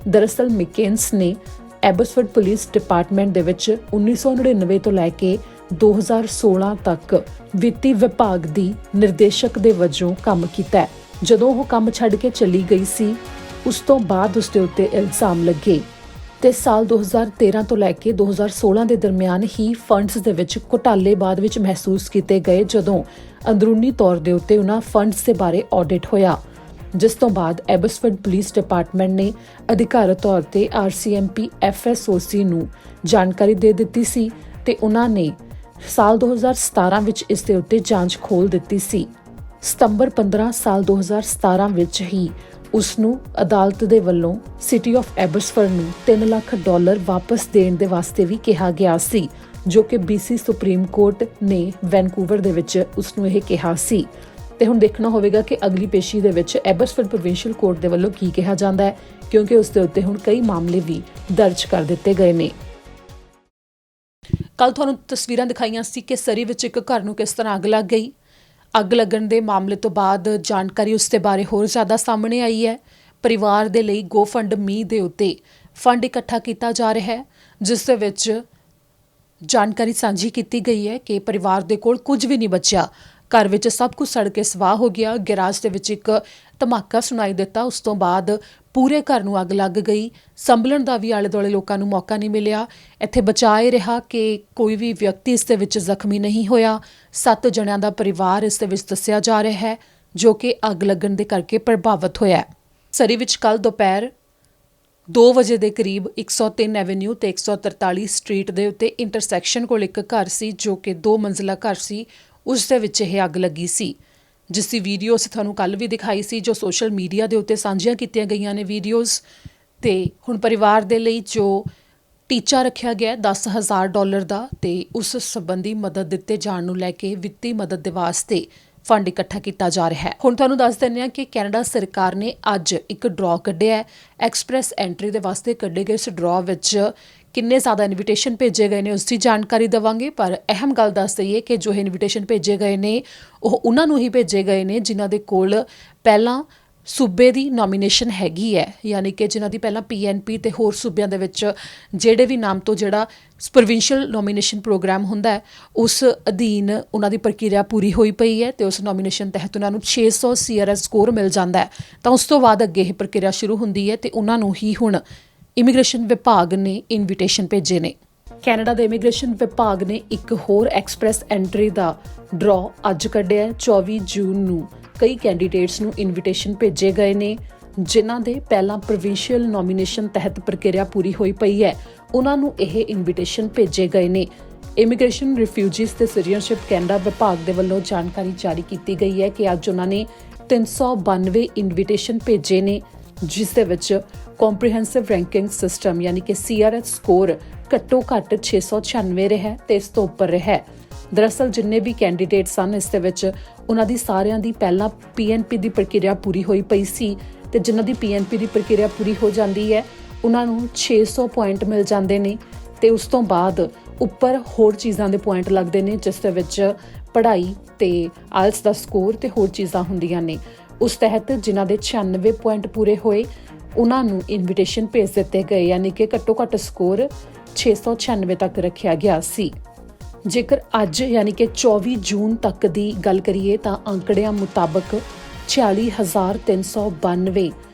ਦਰਅਸਲ ਮੈਕਕੇਨਸ ਨੇ ਐਬਸਫੋਰਡ ਪੁਲਿਸ ਡਿਪਾਰਟਮੈਂਟ ਦੇ ਵਿੱਚ 1999 ਤੋਂ ਲੈ ਕੇ 2016 ਤੱਕ ਵਿੱਤੀ ਵਿਭਾਗ ਦੀ ਨਿਰਦੇਸ਼ਕ ਦੇ ਵਜੋਂ ਕੰਮ ਕੀਤਾ। ਜਦੋਂ ਉਹ ਕੰਮ ਛੱਡ ਕੇ ਚਲੀ ਗਈ ਸੀ, ਉਸ ਤੋਂ ਬਾਅਦ ਉਸ ਦੇ ਉੱਤੇ ਇਲਜ਼ਾਮ ਲੱਗੇ ਤੇ ਸਾਲ 2013 ਤੋਂ ਲੈ ਕੇ 2016 ਦੇ ਦਰਮਿਆਨ ਹੀ ਫੰਡਸ ਦੇ ਵਿੱਚ ਘੁਟਾਲੇ ਬਾਅਦ ਵਿੱਚ ਮਹਿਸੂਸ ਕੀਤੇ ਗਏ, ਜਦੋਂ ਅੰਦਰੂਨੀ ਤੌਰ ਦੇ ਉੱਤੇ ਉਹਨਾਂ ਫੰਡਸ ਦੇ ਬਾਰੇ ਆਡਿਟ ਹੋਇਆ, ਜਿਸ ਤੋਂ ਬਾਅਦ ਐਬਸਫੋਰਡ ਪੁਲਿਸ ਡਿਪਾਰਟਮੈਂਟ ਨੇ ਅਧਿਕਾਰਤ ਤੌਰ ਤੇ RCMP FSOC ਨੂੰ ਜਾਣਕਾਰੀ ਦੇ ਦਿੱਤੀ ਸੀ ਤੇ ਉਹਨਾਂ ਨੇ ਸਾਲ 2017 ਵਿੱਚ ਇਸ ਦੇ ਉੱਤੇ ਜਾਂਚ ਖੋਲ੍ਹ ਦਿੱਤੀ ਸੀ। ਸਤੰਬਰ 15 ਸਾਲ 2017 ਵਿੱਚ ਹੀ ਉਸ ਨੂੰ ਅਦਾਲਤ ਦੇ ਵੱਲੋਂ ਸਿਟੀ ਆਫ ਐਬਸਫੋਰਡ ਨੂੰ $3 ਲੱਖ ਵਾਪਸ ਦੇਣ ਦੇ ਵਾਸਤੇ ਵੀ ਕਿਹਾ ਗਿਆ ਸੀ, ਜੋ ਕਿ BC ਸੁਪਰੀਮ ਕੋਰਟ ਨੇ ਵੈਨਕੂਵਰ ਦੇ ਵਿੱਚ ਉਸ ਨੂੰ ਇਹ ਕਿਹਾ ਸੀ। ਤੇ ਹੁਣ ਦੇਖਣਾ ਹੋਵੇਗਾ ਕਿ ਅਗਲੀ ਪੇਸ਼ੀ ਦੇ ਵਿੱਚ ਐਬਸਫੋਰਡ ਪ੍ਰੋਵਿੰਸ਼ੀਅਲ ਕੋਰਟ ਦੇ ਵੱਲੋਂ ਕੀ ਕਿਹਾ ਜਾਂਦਾ ਹੈ, ਕਿਉਂਕਿ ਉਸ ਦੇ ਉੱਤੇ ਹੁਣ ਕਈ ਮਾਮਲੇ ਵੀ ਦਰਜ ਕਰ ਦਿੱਤੇ ਗਏ ਨੇ। ਕੱਲ ਤੁਹਾਨੂੰ ਤਸਵੀਰਾਂ ਦਿਖਾਈਆਂ ਸੀ ਕਿ ਸਰੀ ਵਿੱਚ ਇੱਕ ਘਰ ਨੂੰ ਕਿਸ ਤਰ੍ਹਾਂ ਅੱਗ ਲੱਗ ਗਈ। ਅੱਗ ਲੱਗਣ ਦੇ ਮਾਮਲੇ ਤੋਂ ਬਾਅਦ ਜਾਣਕਾਰੀ ਉਸ ਦੇ ਬਾਰੇ ਹੋਰ ਜ਼ਿਆਦਾ ਸਾਹਮਣੇ ਆਈ ਹੈ। ਪਰਿਵਾਰ ਦੇ ਲਈ GoFundMe ਦੇ ਉੱਤੇ ਫੰਡ ਇਕੱਠਾ ਕੀਤਾ ਜਾ ਰਿਹਾ ਹੈ, ਜਿਸ ਦੇ ਵਿੱਚ ਜਾਣਕਾਰੀ ਸਾਂਝੀ ਕੀਤੀ ਗਈ ਹੈ ਕਿ ਪਰਿਵਾਰ ਦੇ ਕੋਲ ਕੁਝ ਵੀ ਨਹੀਂ ਬਚਿਆ। ਘਰ ਵਿੱਚ ਸਭ ਕੁਝ ਸੜ ਕੇ ਸਵਾਹ ਹੋ ਗਿਆ। ਗੈਰਾਜ ਦੇ ਵਿੱਚ ਇੱਕ ਧਮਾਕਾ ਸੁਣਾਈ ਦਿੱਤਾ। ਉਸ ਤੋਂ ਬਾਅਦ ਪੂਰੇ ਘਰ ਨੂੰ ਅੱਗ ਲੱਗ ਗਈ। ਸੰਭਲਣ ਦਾ ਵੀ ਆਲੇ ਦੁਆਲੇ ਲੋਕਾਂ ਨੂੰ ਮੌਕਾ ਨਹੀਂ ਮਿਲਿਆ। ਇੱਥੇ ਬਚਾ ਇਹ ਰਿਹਾ ਕਿ ਕੋਈ ਵੀ ਵਿਅਕਤੀ ਇਸ ਦੇ ਵਿੱਚ ਜ਼ਖਮੀ ਨਹੀਂ ਹੋਇਆ। 7 ਜਣਿਆਂ ਦਾ ਪਰਿਵਾਰ ਇਸ ਦੇ ਵਿੱਚ ਦੱਸਿਆ ਜਾ ਰਿਹਾ ਹੈ, ਜੋ ਕਿ ਅੱਗ ਲੱਗਣ ਦੇ ਕਰਕੇ ਪ੍ਰਭਾਵਿਤ ਹੋਇਆ ਹੈ। ਸਰੀ ਵਿੱਚ ਕੱਲ੍ਹ ਦੁਪਹਿਰ 2 ਵਜੇ ਦੇ ਕਰੀਬ 103 ਐਵੇਨਿਊ ਤੇ 143 ਸਟਰੀਟ ਦੇ ਉੱਤੇ ਇੰਟਰਸੈਕਸ਼ਨ ਕੋਲ ਇੱਕ ਘਰ ਸੀ, ਜੋ ਕਿ 2 ਮੰਜ਼ਿਲਾ ਘਰ ਸੀ। ਉਸ ਦੇ ਵਿੱਚ ਇਹ ਅੱਗ ਲੱਗੀ ਸੀ, ਜਿਸ ਦੀ ਵੀਡੀਓ ਅਸੀਂ ਤੁਹਾਨੂੰ ਕੱਲ੍ਹ ਵੀ ਦਿਖਾਈ ਸੀ, ਜੋ ਸੋਸ਼ਲ ਮੀਡੀਆ ਦੇ ਉੱਤੇ ਸਾਂਝੀਆਂ ਕੀਤੀਆਂ ਗਈਆਂ ਨੇ ਵੀਡੀਓਜ਼। ਤੇ ਹੁਣ ਪਰਿਵਾਰ ਦੇ ਲਈ ਜੋ ਟੀਚਾ ਰੱਖਿਆ ਗਿਆ $10,000 ਦਾ, ਤੇ ਉਸ ਸੰਬੰਧੀ ਮਦਦ ਦਿੱਤੇ ਜਾਣ ਨੂੰ ਲੈ ਕੇ ਵਿੱਤੀ ਮਦਦ ਦੇ ਵਾਸਤੇ ਫੰਡ ਇਕੱਠਾ ਕੀਤਾ ਜਾ ਰਿਹਾ ਹੈ। ਹੁਣ ਤੁਹਾਨੂੰ ਦੱਸ ਦਿੰਦੇ ਹਾਂ ਕਿ ਕੈਨੇਡਾ ਸਰਕਾਰ ਨੇ ਅੱਜ ਇੱਕ ਡਰਾਅ ਕੱਢਿਆ ਹੈ। ਐਕਸਪ੍ਰੈਸ ਐਂਟਰੀ ਦੇ ਵਾਸਤੇ ਕੱਢੇ ਗਏ ਇਸ ਡਰਾਅ ਵਿੱਚ ਕਿੰਨੇ ਜ਼ਿਆਦਾ ਇਨਵੀਟੇਸ਼ਨ ਭੇਜੇ ਗਏ ਨੇ ਉਸ ਦੀ ਜਾਣਕਾਰੀ ਦੇਵਾਂਗੇ। ਪਰ ਅਹਿਮ ਗੱਲ ਦੱਸ ਦਈਏ ਕਿ ਜੋ ਇਨਵੀਟੇਸ਼ਨ ਭੇਜੇ ਗਏ ਨੇ ਉਹ ਉਹਨਾਂ ਨੂੰ ਹੀ ਭੇਜੇ ਗਏ ਨੇ ਜਿਨ੍ਹਾਂ ਦੇ ਕੋਲ ਪਹਿਲਾਂ ਸੂਬੇ ਦੀ ਨੋਮੀਨੇਸ਼ਨ ਹੈਗੀ ਹੈ, ਯਾਨੀ ਕਿ ਜਿਨ੍ਹਾਂ ਦੀ ਪਹਿਲਾਂ PNP ਤੇ ਹੋਰ ਸੂਬਿਆਂ ਦੇ ਵਿੱਚ ਜਿਹੜੇ ਵੀ ਨਾਮ ਤੋਂ ਜਿਹੜਾ ਪ੍ਰੋਵਿੰਸ਼ੀਅਲ ਨੋਮੀਨੇਸ਼ਨ ਪ੍ਰੋਗਰਾਮ ਹੁੰਦਾ ਹੈ, ਉਸ ਅਧੀਨ ਉਹਨਾਂ ਦੀ ਪ੍ਰਕਿਰਿਆ ਪੂਰੀ ਹੋਈ ਪਈ ਹੈ ਤੇ ਉਸ ਨੋਮੀਨੇਸ਼ਨ ਤਹਿਤ ਉਹਨਾਂ ਨੂੰ 600 CRS ਸਕੋਰ ਮਿਲ ਜਾਂਦਾ ਹੈ। ਤਾਂ ਉਸ ਤੋਂ ਬਾਅਦ ਅੱਗੇ ਇਹ ਪ੍ਰਕਿਰਿਆ ਸ਼ੁਰੂ ਹੁੰਦੀ ਹੈ ਤੇ ਉਹਨਾਂ ਨੂੰ ਹੀ ਹੁਣ ਇਮੀਗ੍ਰੇਸ਼ਨ ਵਿਭਾਗ ਨੇ ਇਨਵੀਟੇਸ਼ਨ ਭੇਜੇ ਨੇ। ਕੈਨੇਡਾ ਦੇ ਇਮੀਗ੍ਰੇਸ਼ਨ ਵਿਭਾਗ ਨੇ ਇੱਕ ਹੋਰ ਐਕਸਪ੍ਰੈਸ ਐਂਟਰੀ ਦਾ ਡਰਾਅ ਅੱਜ ਕੱਢਿਆ। 24 ਜੂਨ ਨੂੰ ਕਈ ਕੈਂਡੀਡੇਟਸ ਨੂੰ ਇਨਵੀਟੇਸ਼ਨ ਭੇਜੇ ਗਏ ਨੇ ਜਿਨ੍ਹਾਂ ਦੇ ਪਹਿਲਾਂ ਪ੍ਰੋਵਿੰਸ਼ੀਅਲ ਨੋਮੀਨੇਸ਼ਨ ਤਹਿਤ ਪ੍ਰਕਿਰਿਆ ਪੂਰੀ ਹੋਈ ਪਈ ਹੈ, ਉਹਨਾਂ ਨੂੰ ਇਹ ਇਨਵੀਟੇਸ਼ਨ ਭੇਜੇ ਗਏ ਨੇ। ਇਮੀਗ੍ਰੇਸ਼ਨ, ਰਿਫਿਊਜੀਜ਼ ਤੇ ਸਿਟੀਜ਼ਨਸ਼ਿਪ ਕੈਨੇਡਾ ਵਿਭਾਗ ਦੇ ਵੱਲੋਂ ਜਾਣਕਾਰੀ ਜਾਰੀ ਕੀਤੀ ਗਈ ਹੈ ਕਿ ਅੱਜ ਉਹਨਾਂ ਨੇ 392 ਇਨਵੀਟੇਸ਼ਨ ਭੇਜੇ ਨੇ, ਜਿਸ ਦੇ ਵਿੱਚ ਕੰਪਰੀਹੈਂਸਿਵ ਰੈਂਕਿੰਗ ਸਿਸਟਮ ਯਾਨੀ ਕਿ CRS ਸਕੋਰ ਘੱਟੋ ਘੱਟ 696 ਰਿਹਾ ਤੇ ਇਸ ਤੋਂ ਉੱਪਰ ਰਿਹਾ। ਦਰਅਸਲ ਜਿੰਨੇ ਵੀ ਕੈਂਡੀਡੇਟ ਸਨ ਇਸ ਦੇ ਵਿੱਚ ਉਹਨਾਂ ਦੀ ਸਾਰਿਆਂ ਦੀ ਪਹਿਲਾਂ PNP ਦੀ ਪ੍ਰਕਿਰਿਆ ਪੂਰੀ ਹੋਈ ਪਈ ਸੀ ਤੇ ਜਿਨ੍ਹਾਂ ਦੀ PNP ਦੀ ਪ੍ਰਕਿਰਿਆ ਪੂਰੀ ਹੋ ਜਾਂਦੀ ਹੈ ਉਹਨਾਂ ਨੂੰ 600 ਪੁਆਇੰਟ ਮਿਲ ਜਾਂਦੇ ਨੇ ਤੇ ਉਸ ਤੋਂ ਬਾਅਦ ਉੱਪਰ ਹੋਰ ਚੀਜ਼ਾਂ ਦੇ ਪੁਆਇੰਟ ਲੱਗਦੇ ਨੇ, ਜਿਸ ਦੇ ਵਿੱਚ ਪੜ੍ਹਾਈ ਤੇ IELTS ਦਾ ਸਕੋਰ ਤੇ ਹੋਰ ਚੀਜ਼ਾਂ ਹੁੰਦੀਆਂ ਨੇ। ਉਸ ਤਹਿਤ ਜਿਨ੍ਹਾਂ ਦੇ 96 ਪੁਆਇੰਟ ਪੂਰੇ ਹੋਏ ਉਹਨਾਂ ਨੂੰ ਇਨਵੀਟੇਸ਼ਨ ਭੇਜ ਦਿੱਤੇ ਗਏ, ਯਾਨੀ ਕਿ ਘੱਟੋ ਘੱਟ ਸਕੋਰ 696 ਤੱਕ ਰੱਖਿਆ ਗਿਆ ਸੀ। ਜੇਕਰ ਅੱਜ ਯਾਨੀ ਕਿ 24 ਜੂਨ ਤੱਕ ਦੀ ਗੱਲ ਕਰੀਏ ਤਾਂ ਅੰਕੜਿਆਂ ਮੁਤਾਬਕ 46,392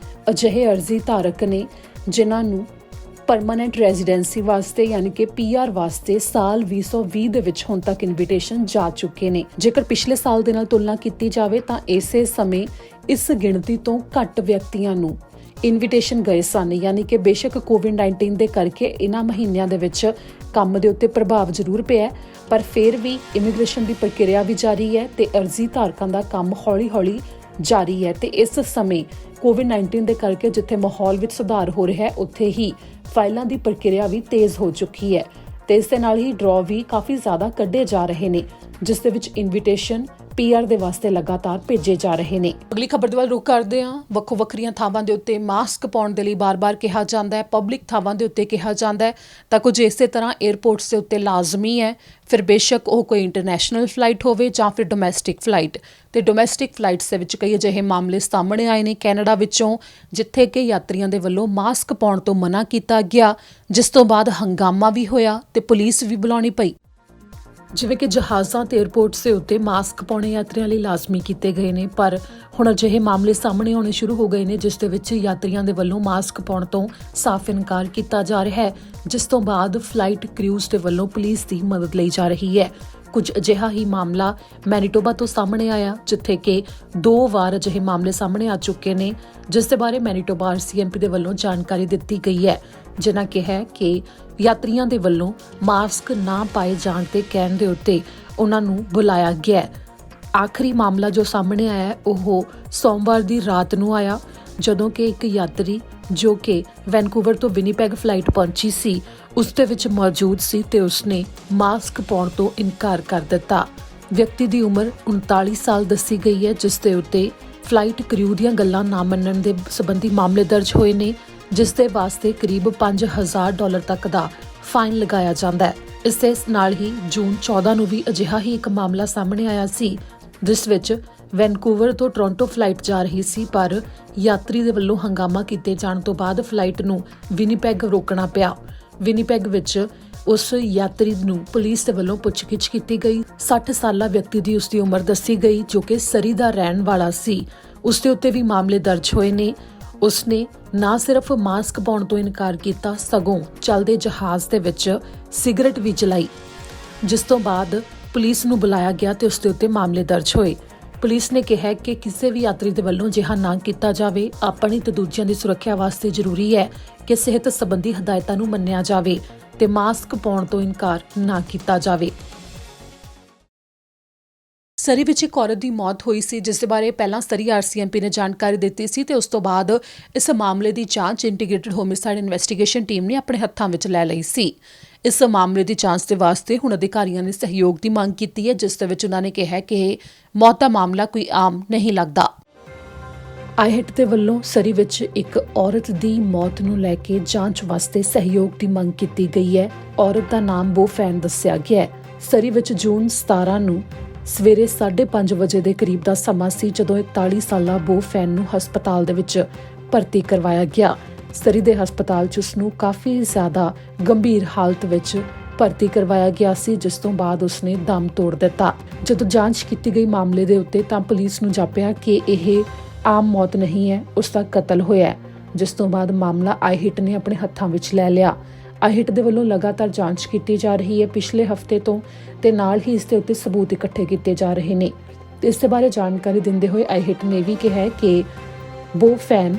ਅਜਿਹੇ ਅਰਜ਼ੀ ਧਾਰਕ ਨੇ ਜਿਨ੍ਹਾਂ ਨੂੰ ਪਰਮਾਨੈਂਟ ਰੈਜ਼ੀਡੈਂਸੀ ਵਾਸਤੇ ਯਾਨੀ ਕਿ PR ਵਾਸਤੇ ਸਾਲ 2020 ਦੇ ਵਿੱਚ ਹੁਣ ਤੱਕ ਇਨਵੀਟੇਸ਼ਨ ਜਾ ਚੁੱਕੇ ਨੇ। ਜੇਕਰ ਪਿਛਲੇ ਸਾਲ ਦੇ ਨਾਲ ਤੁਲਨਾ ਕੀਤੀ ਜਾਵੇ ਤਾਂ ਇਸੇ ਸਮੇਂ ਇਸ ਗਿਣਤੀ ਤੋਂ ਘੱਟ ਵਿਅਕਤੀਆਂ ਨੂੰ ਇਨਵੀਟੇਸ਼ਨ ਗਏ ਸਨ, ਯਾਨੀ ਕਿ ਬੇਸ਼ੱਕ COVID-19 ਦੇ ਕਰਕੇ ਇਹਨਾਂ ਮਹੀਨਿਆਂ ਦੇ ਵਿੱਚ ਕੰਮ ਦੇ ਉੱਤੇ ਪ੍ਰਭਾਵ ਜ਼ਰੂਰ ਪਿਆ, ਪਰ ਫਿਰ ਵੀ ਇਮੀਗ੍ਰੇਸ਼ਨ ਦੀ ਪ੍ਰਕਿਰਿਆ ਵੀ ਜਾਰੀ ਹੈ ਤੇ ਅਰਜ਼ੀ ਧਾਰਕਾਂ ਦਾ ਕੰਮ ਹੌਲੀ-ਹੌਲੀ ਜਾਰੀ ਹੈ। ਤੇ ਇਸ ਸਮੇਂ COVID-19 ਦੇ ਕਰਕੇ ਜਿੱਥੇ ਮਾਹੌਲ ਵਿੱਚ ਸੁਧਾਰ ਹੋ ਰਿਹਾ ਹੈ, ਉੱਥੇ ਹੀ ਫਾਈਲਾਂ ਦੀ ਪ੍ਰਕਿਰਿਆ ਵੀ ਤੇਜ਼ ਹੋ ਚੁੱਕੀ ਹੈ ਤੇ ਇਸ ਦੇ ਨਾਲ ਹੀ ਡਰਾਅ ਵੀ ਕਾਫੀ ਜ਼ਿਆਦਾ ਕੱਢੇ ਜਾ ਰਹੇ ਨੇ, ਜਿਸ ਦੇ ਵਿੱਚ ਇਨਵੀਟੇਸ਼ਨ PR ਦੇ ਵਾਸਤੇ ਲਗਾਤਾਰ ਭੇਜੇ ਜਾ ਰਹੇ ਨੇ। ਅਗਲੀ ਖਬਰ ਦੇ ਵੱਲ ਰੁਖ ਕਰਦੇ ਹਾਂ। ਵੱਖੋ ਵੱਖਰੀਆਂ ਥਾਵਾਂ ਦੇ ਉੱਤੇ ਮਾਸਕ ਪਾਉਣ ਦੇ ਲਈ ਬਾਰ-ਬਾਰ ਕਿਹਾ ਜਾਂਦਾ ਹੈ, ਪਬਲਿਕ ਥਾਵਾਂ ਦੇ ਉੱਤੇ ਕਿਹਾ ਜਾਂਦਾ ਹੈ, ਤਾਂ ਕੁਝ ਇਸੇ ਤਰ੍ਹਾਂ 에ਅਰਪੋਰਟਸ ਦੇ ਉੱਤੇ ਲਾਜ਼ਮੀ ਹੈ, ਫਿਰ ਬੇਸ਼ੱਕ ਉਹ ਕੋਈ ਇੰਟਰਨੈਸ਼ਨਲ ਫਲਾਈਟ ਹੋਵੇ ਜਾਂ ਫਿਰ ਡੋਮੈਸਟਿਕ ਫਲਾਈਟ। ਤੇ ਡੋਮੈਸਟਿਕ ਫਲਾਈਟਸ ਦੇ ਵਿੱਚ ਕਈ ਅਜਿਹੇ ਮਾਮਲੇ ਸਾਹਮਣੇ ਆਏ ਨੇ ਕੈਨੇਡਾ ਵਿੱਚੋਂ, ਜਿੱਥੇ ਕਿ ਯਾਤਰੀਆਂ ਦੇ ਵੱਲੋਂ ਮਾਸਕ ਪਾਉਣ ਤੋਂ ਮਨਾ ਕੀਤਾ ਗਿਆ, ਜਿਸ ਤੋਂ ਬਾਅਦ ਹੰਗਾਮਾ ਵੀ ਹੋਇਆ ਤੇ ਪੁਲਿਸ ਵੀ ਬੁਲਾਉਣੀ ਪਈ। ਜਿਵੇਂ ਕਿ ਜਹਾਜ਼ਾਂ ਤੇ 에ਅਰਪੋਰਟਸ ਦੇ ਉੱਤੇ ਮਾਸਕ ਪਾਉਣੇ ਯਾਤਰੀਆਂ ਲਈ ਲਾਜ਼ਮੀ ਕੀਤੇ ਗਏ ਨੇ, ਪਰ ਹੁਣ ਅਜਿਹੇ ਮਾਮਲੇ ਸਾਹਮਣੇ ਆਉਣੇ ਸ਼ੁਰੂ ਹੋ ਗਏ ਨੇ ਜਿਸ ਦੇ ਵਿੱਚ ਯਾਤਰੀਆਂ ਦੇ ਵੱਲੋਂ ਮਾਸਕ ਪਾਉਣ ਤੋਂ ਸਾਫ਼ ਇਨਕਾਰ ਕੀਤਾ ਜਾ ਰਿਹਾ ਹੈ, ਜਿਸ ਤੋਂ ਬਾਅਦ ਫਲਾਈਟ ਕ੍ਰਿਊਜ਼ ਦੇ ਵੱਲੋਂ ਪੁਲਿਸ ਦੀ ਮਦਦ ਲਈ ਜਾ ਰਹੀ ਹੈ। ਕੁਝ ਅਜਿਹਾ ਹੀ ਮਾਮਲਾ ਮੈਨੀਟੋਬਾ ਤੋਂ ਸਾਹਮਣੇ ਆਇਆ, ਜਿੱਥੇ ਕਿ 2 ਵਾਰ ਅਜਿਹੇ ਮਾਮਲੇ ਸਾਹਮਣੇ ਆ ਚੁੱਕੇ ਨੇ, ਜਿਸ ਦੇ ਬਾਰੇ ਮੈਨੀਟੋਬਾ RCMP ਦੇ ਵੱਲੋਂ ਜਾਣਕਾਰੀ ਦਿੱਤੀ ਗਈ ਹੈ, ਜਿਨ੍ਹਾਂ ਕਿਹਾ ਕਿ ਯਾਤਰੀਆਂ ਦੇ ਵੱਲੋਂ ਮਾਸਕ ਨਾ ਪਾਏ ਜਾਣ ਤੇ ਕਹਿਣ ਦੇ ਉੱਤੇ ਉਹਨਾਂ ਨੂੰ ਬੁਲਾਇਆ ਗਿਆ। ਆਖਰੀ ਮਾਮਲਾ ਜੋ ਸਾਹਮਣੇ ਆਇਆ ਉਹ ਸੋਮਵਾਰ ਦੀ ਰਾਤ ਨੂੰ ਆਇਆ, ਜਦੋਂ ਕਿ ਇੱਕ ਯਾਤਰੀ ਜੋ ਕਿ ਵੈਨਕੂਵਰ ਤੋਂ ਵਿਨੀਪੈਗ ਫਲਾਈਟ ਪਹੁੰਚੀ ਸੀ, ਉਸ ਦੇ ਵਿੱਚ ਮੌਜੂਦ ਸੀ ਤੇ ਉਸਨੇ ਮਾਸਕ ਪਾਉਣ ਤੋਂ ਇਨਕਾਰ ਕਰ ਦਿੱਤਾ। ਵਿਅਕਤੀ ਦੀ ਉਮਰ 39 ਸਾਲ ਦੱਸੀ ਗਈ ਹੈ, ਜਿਸ ਦੇ ਉੱਤੇ ਫਲਾਈਟ ਕ੍ਰਿਊ ਦੀਆਂ ਗੱਲਾਂ ਨਾ ਮੰਨਣ ਦੇ ਸੰਬੰਧੀ ਮਾਮਲੇ ਦਰਜ ਹੋਏ ਨੇ, ਜਿਸ ਦੇ ਵਾਸਤੇ ਕਰੀਬ $5,000 ਤੱਕ ਦਾ ਫਾਈਨ ਲਗਾਇਆ ਜਾਂਦਾ ਹੈ। ਇਸ ਦੇ ਨਾਲ ਹੀ ਜੂਨ 14 ਨੂੰ ਵੀ ਅਜਿਹਾ ਹੀ ਇੱਕ ਮਾਮਲਾ ਸਾਹਮਣੇ ਆਇਆ ਸੀ, ਜਿਸ ਵਿੱਚ ਵੈਨਕੂਵਰ ਤੋਂ ਟੋਰਾਂਟੋ ਫਲਾਈਟ ਜਾ ਰਹੀ ਸੀ, ਪਰ ਯਾਤਰੀ ਦੇ ਵੱਲੋਂ ਹੰਗਾਮਾ ਕੀਤੇ ਜਾਣ ਤੋਂ ਬਾਅਦ ਫਲਾਈਟ ਨੂੰ ਵਿਨੀਪੈਗ ਰੋਕਣਾ ਪਿਆ। ਵਿਨੀਪੈਗ ਵਿੱਚ ਉਸ ਯਾਤਰੀ ਨੂੰ ਪੁਲਿਸ ਦੇ ਵੱਲੋਂ ਪੁੱਛਗਿੱਛ ਕੀਤੀ ਗਈ। 60 ਸਾਲਾ ਵਿਅਕਤੀ ਦੀ ਉਸਦੀ ਉਮਰ ਦੱਸੀ ਗਈ, ਜੋ ਕਿ ਸਰੀ ਦਾ ਰਹਿਣ ਵਾਲਾ ਸੀ। ਉਸ ਦੇ ਉੱਤੇ ਵੀ ਮਾਮਲੇ ਦਰਜ ਹੋਏ ਨੇ। ਉਸਨੇ ਨਾ ਸਿਰਫ ਮਾਸਕ ਪਾਉਣ ਤੋਂ ਇਨਕਾਰ ਕੀਤਾ, ਸਗੋਂ ਚੱਲਦੇ ਜਹਾਜ਼ ਦੇ ਵਿੱਚ ਸਿਗਰਟ ਵੀ ਜਲਾਈ, ਜਿਸ ਤੋਂ ਬਾਅਦ ਪੁਲਿਸ ਨੂੰ ਬੁਲਾਇਆ ਗਿਆ ਤੇ ਉਸ ਦੇ ਉੱਤੇ ਮਾਮਲੇ ਦਰਜ ਹੋਏ। ਪੁਲਿਸ ਨੇ ਕਿਹਾ ਕਿ ਕਿਸੇ ਵੀ ਯਾਤਰੀ ਦੇ ਵੱਲੋਂ ਅਜਿਹਾ ਨਾ ਕੀਤਾ ਜਾਵੇ। ਆਪਣੀ ਤੇ ਦੂਜਿਆਂ ਦੀ ਸੁਰੱਖਿਆ ਵਾਸਤੇ ਜ਼ਰੂਰੀ ਹੈ ਕਿ ਸਿਹਤ ਸੰਬੰਧੀ ਹਦਾਇਤਾਂ ਨੂੰ ਮੰਨਿਆ ਜਾਵੇ ਤੇ ਮਾਸਕ ਪਾਉਣ ਤੋਂ ਇਨਕਾਰ ਨਾ ਕੀਤਾ ਜਾਵੇ। ਸਰੀ ਵਿੱਚ ਇੱਕ ਔਰਤ ਦੀ ਮੌਤ ਹੋਈ ਸੀ, ਜਿਸ ਦੇ ਬਾਰੇ ਪਹਿਲਾਂ ਸਰੀ ਆਰਸੀਐਮਪੀ ਨੇ ਜਾਣਕਾਰੀ ਦਿੱਤੀ ਸੀ ਤੇ ਉਸ ਤੋਂ ਬਾਅਦ ਇਸ ਮਾਮਲੇ ਦੀ ਜਾਂਚ ਇੰਟੀਗ੍ਰੇਟਿਡ ਹੋਮਿਸਾਈਡ ਇਨਵੈਸਟੀਗੇਸ਼ਨ ਟੀਮ ਨੇ ਆਪਣੇ ਹੱਥਾਂ ਵਿੱਚ ਲੈ ਲਈ ਸੀ। ਇਸ ਮਾਮਲੇ ਦੀ ਜਾਂਚ ਦੇ ਵਾਸਤੇ ਹੁਣ ਅਧਿਕਾਰੀਆਂ ਨੇ ਸਹਿਯੋਗ ਦੀ ਮੰਗ ਕੀਤੀ ਹੈ, ਜਿਸ ਦੇ ਵਿੱਚ ਉਹਨਾਂ ਨੇ ਕਿਹਾ ਕਿ ਇਹ ਮੌਤ ਦਾ ਮਾਮਲਾ ਕੋਈ ਆਮ ਨਹੀਂ ਲੱਗਦਾ। ਆਈਹਿਟ ਦੇ ਵੱਲੋਂ ਸਰੀ ਵਿੱਚ ਇੱਕ ਔਰਤ ਦੀ ਮੌਤ ਨੂੰ ਲੈ ਕੇ ਜਾਂਚ ਵਾਸਤੇ ਸਹਿਯੋਗ ਦੀ ਮੰਗ ਕੀਤੀ ਗਈ ਹੈ। ਔਰਤ ਦਾ ਨਾਮ ਬੋਫੈਨ ਦੱਸਿਆ ਗਿਆ ਹੈ। ਸਰੀ ਵਿੱਚ ਜੂਨ 17 ਨੂੰ ਸਵੇਰੇ 5:30 ਵਜੇ ਦੇ ਕਰੀਬ ਦਾ ਸਮਾਂ ਸੀ, ਜਦੋਂ 41 ਸਾਲਾ ਬੋਫੈਨ ਨੂੰ ਹਸਪਤਾਲ ਦੇ ਵਿੱਚ ਭਰਤੀ ਕਰਵਾਇਆ ਗਿਆ। ਸਰੀ ਦੇ ਹਸਪਤਾਲ 'ਚ ਉਸ ਨੂੰ ਕਾਫੀ ਜ਼ਿਆਦਾ ਗੰਭੀਰ ਹਾਲਤ ਵਿੱਚ ਭਰਤੀ ਕਰਵਾਇਆ ਗਿਆ ਸੀ, ਜਿਸ ਤੋਂ ਬਾਅਦ ਉਸਨੇ ਦਮ ਤੋੜ ਦਿੱਤਾ। ਜਦੋਂ ਜਾਂਚ ਕੀਤੀ ਗਈ ਮਾਮਲੇ ਦੇ ਉੱਤੇ ਤਾਂ ਪੁਲਿਸ ਨੂੰ ਜਾਪਿਆ ਕਿ ਇਹ ਆਮ ਮੌਤ ਨਹੀਂ ਹੈ, ਉਸ ਦਾ ਕਤਲ ਹੋਇਆ, ਜਿਸ ਤੋਂ ਬਾਅਦ ਮਾਮਲਾ ਆਈਹਿਟ ਨੇ ਆਪਣੇ ਹੱਥਾਂ ਵਿੱਚ ਲੈ ਲਿਆ। ਆਈਹਿਟ ਦੇ ਵੱਲੋਂ ਲਗਾਤਾਰ ਜਾਂਚ ਕੀਤੀ ਜਾ ਰਹੀ ਹੈ ਪਿਛਲੇ ਹਫ਼ਤੇ ਤੋਂ, ਤੇ ਨਾਲ ਹੀ ਇਸ ਦੇ ਉੱਤੇ ਸਬੂਤ ਇਕੱਠੇ ਕੀਤੇ ਜਾ ਰਹੇ ਨੇ। ਇਸ ਦੇ ਬਾਰੇ ਜਾਣਕਾਰੀ ਦਿੰਦੇ ਹੋਏ ਆਈਹਿਟ ਨੇ ਵੀ ਕਿਹਾ ਕਿ ਬੋਫੈਨ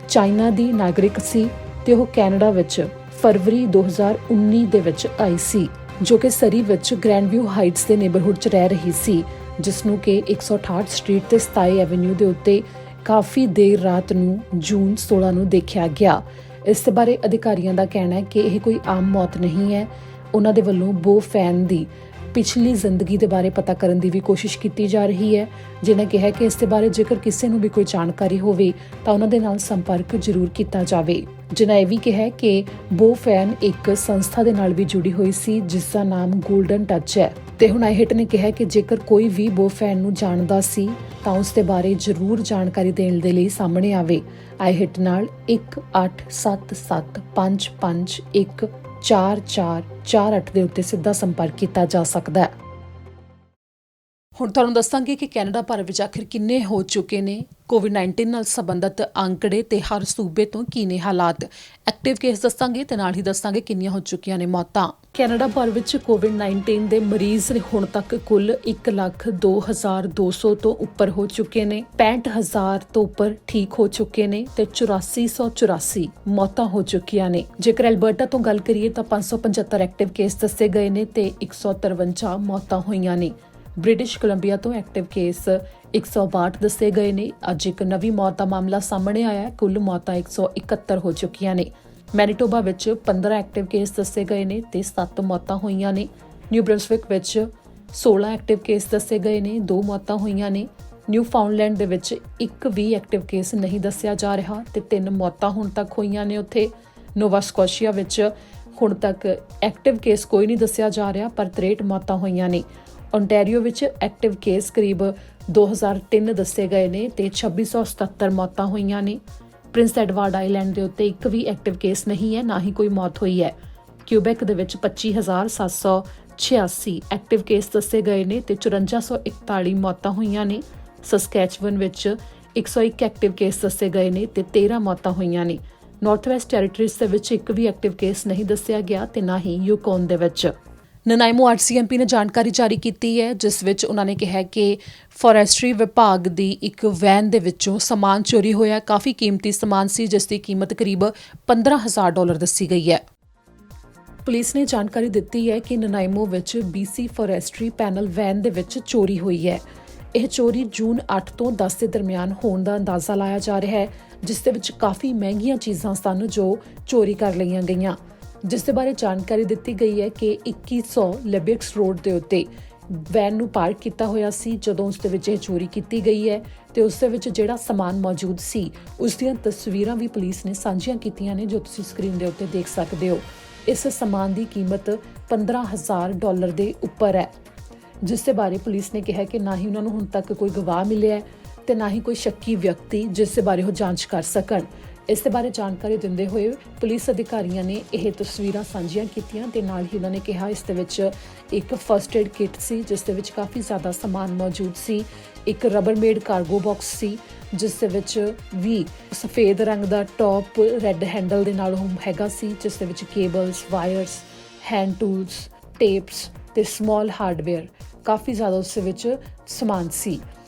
ਚਾਈਨਾ ਦੀ ਨਾਗਰਿਕ ਸੀ ਤੇ ਉਹ ਕੈਨੇਡਾ ਵਿੱਚ ਫਰਵਰੀ 2019 ਦੇ ਵਿੱਚ ਆਈ ਸੀ, ਜੋ ਕਿ ਸਰੀ ਵਿੱਚ ਗ੍ਰੈਂਡਵਿਊ ਹਾਈਟਸ ਦੇ ਨੇਬਰਹੁੱਡ 'ਚ ਰਹਿ ਰਹੀ ਸੀ, ਜਿਸ ਨੂੰ ਕਿ 168 ਸਟਰੀਟ ਤੇ 27 ਐਵੇਨਿਊ ਦੇ ਉੱਤੇ ਕਾਫੀ ਦੇਰ ਰਾਤ ਨੂੰ ਜੂਨ 16 ਨੂੰ ਦੇਖਿਆ ਗਿਆ। ਇਸ ਦੇ ਬਾਰੇ ਅਧਿਕਾਰੀਆਂ ਦਾ ਕਹਿਣਾ ਹੈ ਕਿ ਇਹ ਕੋਈ ਆਮ ਮੌਤ ਨਹੀਂ ਹੈ। ਉਹਨਾਂ ਦੇ ਵੱਲੋਂ ਬੋਫੈਨ ਦੀ ਪਿਛਲੀ ਜ਼ਿੰਦਗੀ ਦੇ ਬਾਰੇ ਪਤਾ ਕਰਨ ਦੀ ਵੀ ਕੋਸ਼ਿਸ਼ ਕੀਤੀ ਜਾ ਰਹੀ ਹੈ। ਜਿਨ੍ਹਾਂ ਕਿਹਾ ਕਿ ਇਸ ਦੇ ਬਾਰੇ ਜੇਕਰ ਕਿਸੇ ਨੂੰ ਵੀ ਕੋਈ ਜਾਣਕਾਰੀ ਹੋਵੇ ਤਾਂ ਉਹਨਾਂ ਦੇ ਨਾਲ ਸੰਪਰਕ ਜ਼ਰੂਰ ਕੀਤਾ ਜਾਵੇ। ਜਿਨ੍ਹਾਂ ਇਹ ਵੀ ਕਿਹਾ ਕਿ ਬੋਫੈਨ ਇੱਕ ਸੰਸਥਾ ਦੇ ਨਾਲ ਵੀ ਜੁੜੀ ਹੋਈ ਸੀ, ਜਿਸ ਦਾ ਨਾਮ ਗੋਲਡਨ ਟੱਚ ਹੈ। ਤੇ ਹੁਣ ਆਈਹਿਟ ਨੇ ਕਿਹਾ ਕਿ ਜੇਕਰ ਕੋਈ ਵੀ ਬੋਫੈਨ ਨੂੰ ਜਾਣਦਾ ਸੀ ਤਾਂ ਉਸ ਦੇ ਬਾਰੇ ਜ਼ਰੂਰ ਜਾਣਕਾਰੀ ਦੇਣ ਦੇ ਲਈ ਸਾਹਮਣੇ ਆਵੇ। ਆਈਹਿਟ ਨਾਲ 187755144448 ਦੇ ਉੱਤੇ ਸਿੱਧਾ ਸੰਪਰਕ ਕੀਤਾ ਜਾ ਸਕਦਾ ਹੈ। ਹੁਣ ਤੁਹਾਨੂੰ ਦੱਸਾਂਗੇ ਕਿ ਕੈਨੇਡਾ ਭਰ ਵਿੱਚ ਆਖਿਰ ਕਿੰਨੇ ਹੋ ਚੁੱਕੇ ਨੇ ਕੋਵਿਡ-19 ਨਾਲ ਸੰਬੰਧਿਤ ਅੰਕੜੇ ਤੇ ਹਰ ਸੂਬੇ ਤੋਂ ਕੀ ਨੇ ਹਾਲਾਤ। ਐਕਟਿਵ ਕੇਸ ਦੱਸਾਂਗੇ ਤੇ ਨਾਲ ਹੀ ਦੱਸਾਂਗੇ ਕਿੰਨੀਆਂ ਹੋ ਚੁੱਕੀਆਂ ਨੇ ਮੌਤਾਂ। ਕੈਨੇਡਾ ਭਰ ਵਿੱਚ ਕੋਵਿਡ-19 ਦੇ ਮਰੀਜ਼ ਹੁਣ ਤੱਕ ਕੁੱਲ 1,02,200 ਤੋਂ ਉੱਪਰ ਹੋ ਚੁੱਕੇ ਨੇ। 65,000 ਤੋਂ ਉੱਪਰ ਠੀਕ ਹੋ ਚੁੱਕੇ ਨੇ ਤੇ 8484 ਮੌਤਾਂ ਹੋ ਚੁੱਕੀਆਂ ਨੇ। ਜੇਕਰ ਐਲਬਰਟਾ ਤੋਂ ਗੱਲ ਕਰੀਏ ਤਾਂ 575 ਐਕਟਿਵ ਕੇਸ ਦੱਸੇ ਗਏ ਨੇ ਤੇ 153 ਮੌਤਾਂ ਹੋਈਆਂ ਨੇ। ਬ੍ਰਿਟਿਸ਼ ਕੋਲੰਬੀਆ ਤੋਂ ਐਕਟਿਵ ਕੇਸ 162 ਦੱਸੇ ਗਏ ਨੇ। ਅੱਜ ਇੱਕ ਨਵੀਂ ਮੌਤ ਦਾ ਮਾਮਲਾ ਸਾਹਮਣੇ ਆਇਆ। ਕੁੱਲ ਮੌਤਾਂ 171 ਹੋ ਚੁੱਕੀਆਂ ਨੇ। ਮੈਨੀਟੋਬਾ ਵਿੱਚ 15 ਐਕਟਿਵ ਕੇਸ ਦੱਸੇ ਗਏ ਨੇ ਤੇ 7 ਮੌਤਾਂ ਹੋਈਆਂ ਨੇ। ਨਿਊ ਬ੍ਰੰਸਵਿਕ ਵਿੱਚ 16 ਐਕਟਿਵ ਕੇਸ ਦੱਸੇ ਗਏ ਨੇ, 2 ਮੌਤਾਂ ਹੋਈਆਂ ਨੇ। ਨਿਊ ਫਾਊਂਡਲੈਂਡ ਦੇ ਵਿੱਚ ਇੱਕ ਵੀ ਐਕਟਿਵ ਕੇਸ ਨਹੀਂ ਦੱਸਿਆ ਜਾ ਰਿਹਾ ਤੇ 3 ਮੌਤਾਂ ਹੁਣ ਤੱਕ ਹੋਈਆਂ ਨੇ ਉੱਥੇ। ਨੋਵਾ ਸਕੋਸ਼ੀਆ ਵਿੱਚ ਹੁਣ ਤੱਕ ਐਕਟਿਵ ਕੇਸ ਕੋਈ ਨਹੀਂ ਦੱਸਿਆ ਜਾ ਰਿਹਾ, ਪਰ 63 ਮੌਤਾਂ ਹੋਈਆਂ ਨੇ। ਓਨਟਾਰੀਓ ਵਿੱਚ ਐਕਟਿਵ ਕੇਸ ਕਰੀਬ 2003 ਦੱਸੇ ਗਏ ਨੇ ਤੇ 2677 ਮੌਤਾਂ ਹੋਈਆਂ ਨੇ। ਪ੍ਰਿੰਸ ਐਡਵਰਡ ਆਈਲੈਂਡ ਦੇ ਉੱਤੇ ਇੱਕ ਵੀ ਐਕਟਿਵ ਕੇਸ ਨਹੀਂ ਹੈ, ਨਾ ਹੀ ਕੋਈ ਮੌਤ ਹੋਈ ਹੈ। ਕਿਊਬੈਕ ਦੇ ਵਿੱਚ 25,786 ਐਕਟਿਵ ਕੇਸ ਦੱਸੇ ਗਏ ਨੇ ਤੇ 5441 ਮੌਤਾਂ ਹੋਈਆਂ ਨੇ। ਸਸਕੈਚਵਨ ਵਿੱਚ 101 ਐਕਟਿਵ ਕੇਸ ਦੱਸੇ ਗਏ ਨੇ ਤੇ 13 ਮੌਤਾਂ ਹੋਈਆਂ ਨੇ। ਨਾਰਥ ਵੈਸਟ ਟੈਰੀਟਰੀਜ਼ ਦੇ ਵਿੱਚ ਇੱਕ ਵੀ ਐਕਟਿਵ ਕੇਸ ਨਹੀਂ ਦੱਸਿਆ ਗਿਆ ਤੇ ਨਾ ਹੀ ਯੂਕੋਨ ਦੇ ਵਿੱਚ। ਨਨਾਈਮੋ ਆਰਸੀਐਮਪੀ ਨੇ ਜਾਣਕਾਰੀ ਜਾਰੀ ਕੀਤੀ ਹੈ, ਜਿਸ ਵਿੱਚ ਉਹਨਾਂ ਨੇ ਕਿਹਾ ਕਿ ਫੋਰੈਸਟਰੀ ਵਿਭਾਗ ਦੀ ਇੱਕ ਵੈਨ ਦੇ ਵਿੱਚੋਂ ਸਮਾਨ ਚੋਰੀ ਹੋਇਆ। ਕਾਫੀ ਕੀਮਤੀ ਸਮਾਨ ਸੀ, ਜਿਸ ਦੀ ਕੀਮਤ ਕਰੀਬ $15,000 ਦੱਸੀ ਗਈ ਹੈ। ਪੁਲਿਸ ਨੇ ਜਾਣਕਾਰੀ ਦਿੱਤੀ ਹੈ ਕਿ ਨਨਾਈਮੋ ਵਿੱਚ BC ਫੋਰੈਸਟਰੀ ਪੈਨਲ ਵੈਨ ਦੇ ਵਿੱਚ ਚੋਰੀ ਹੋਈ ਹੈ। ਇਹ ਚੋਰੀ ਜੂਨ 8 ਤੋਂ 10 ਦੇ ਦਰਮਿਆਨ ਹੋਣ ਦਾ ਅੰਦਾਜ਼ਾ ਲਾਇਆ ਜਾ ਰਿਹਾ ਹੈ, ਜਿਸ ਦੇ ਵਿੱਚ ਕਾਫੀ ਮਹਿੰਗੀਆਂ ਚੀਜ਼ਾਂ ਸਨ ਜੋ ਚੋਰੀ ਕਰ ਲਈਆਂ ਗਈਆਂ। ਜਿਸ ਦੇ ਬਾਰੇ ਜਾਣਕਾਰੀ ਦਿੱਤੀ ਗਈ ਹੈ ਕਿ 2100 ਲੈਬਿਕਸ ਰੋਡ ਦੇ ਉੱਤੇ ਵੈਨ ਨੂੰ ਪਾਰਕ ਕੀਤਾ ਹੋਇਆ ਸੀ ਜਦੋਂ ਉਸ ਦੇ ਵਿੱਚ ਇਹ ਚੋਰੀ ਕੀਤੀ ਗਈ ਹੈ ਤੇ ਉਸ ਦੇ ਵਿੱਚ ਜਿਹੜਾ ਸਮਾਨ ਮੌਜੂਦ ਸੀ ਉਸ ਦੀਆਂ ਤਸਵੀਰਾਂ ਵੀ ਪੁਲਿਸ ਨੇ ਸਾਂਝੀਆਂ ਕੀਤੀਆਂ ਨੇ, ਜੋ ਤੁਸੀਂ ਸਕਰੀਨ ਦੇ ਉੱਤੇ ਦੇਖ ਸਕਦੇ ਹੋ। ਇਸ ਸਮਾਨ ਦੀ ਕੀਮਤ $15,000 ਦੇ ਉੱਪਰ ਹੈ। ਜਿਸ ਦੇ ਬਾਰੇ ਪੁਲਿਸ ਨੇ ਕਿਹਾ ਕਿ ਨਾ ਹੀ ਉਹਨਾਂ ਨੂੰ ਹੁਣ ਤੱਕ ਕੋਈ ਗਵਾਹ ਮਿਲਿਆ ਹੈ ਤੇ ਨਾ ਹੀ ਕੋਈ ਸ਼ੱਕੀ ਵਿਅਕਤੀ ਜਿਸ ਦੇ ਬਾਰੇ ਉਹ ਜਾਂਚ ਕਰ ਸਕਣ। ਇਸ ਦੇ ਬਾਰੇ ਜਾਣਕਾਰੀ ਦਿੰਦੇ ਹੋਏ ਪੁਲਿਸ ਅਧਿਕਾਰੀਆਂ ਨੇ ਇਹ ਤਸਵੀਰਾਂ ਸਾਂਝੀਆਂ ਕੀਤੀਆਂ ਤੇ ਨਾਲ ਹੀ ਉਹਨਾਂ ਨੇ ਕਿਹਾ ਇਸ ਦੇ ਵਿੱਚ ਇੱਕ ਫਰਸਟ ਏਡ ਕਿੱਟ ਸੀ ਜਿਸ ਦੇ ਵਿੱਚ ਕਾਫੀ ਜ਼ਿਆਦਾ ਸਮਾਨ ਮੌਜੂਦ ਸੀ। ਇੱਕ ਰਬਰ ਮੇਡ ਕਾਰਗੋ ਬਾਕਸ ਸੀ ਜਿਸ ਦੇ ਵਿੱਚ ਵੀ ਸਫੇਦ ਰੰਗ ਦਾ ਟੌਪ ਰੈੱਡ ਹੈਂਡਲ ਦੇ ਨਾਲ ਉਹ ਹੈਗਾ ਸੀ, ਜਿਸ ਦੇ ਵਿੱਚ ਕੇਬਲਸ, ਵਾਇਰਸ, ਹੈਂਡ ਟੂਲਸ, ਟੇਪਸ ਤੇ ਸਮਾਲ ਹਾਰਡਵੇਅਰ ਕਾਫੀ ਜ਼ਿਆਦਾ ਉਸ ਦੇ ਵਿੱਚ ਸਮਾਨ ਸੀ।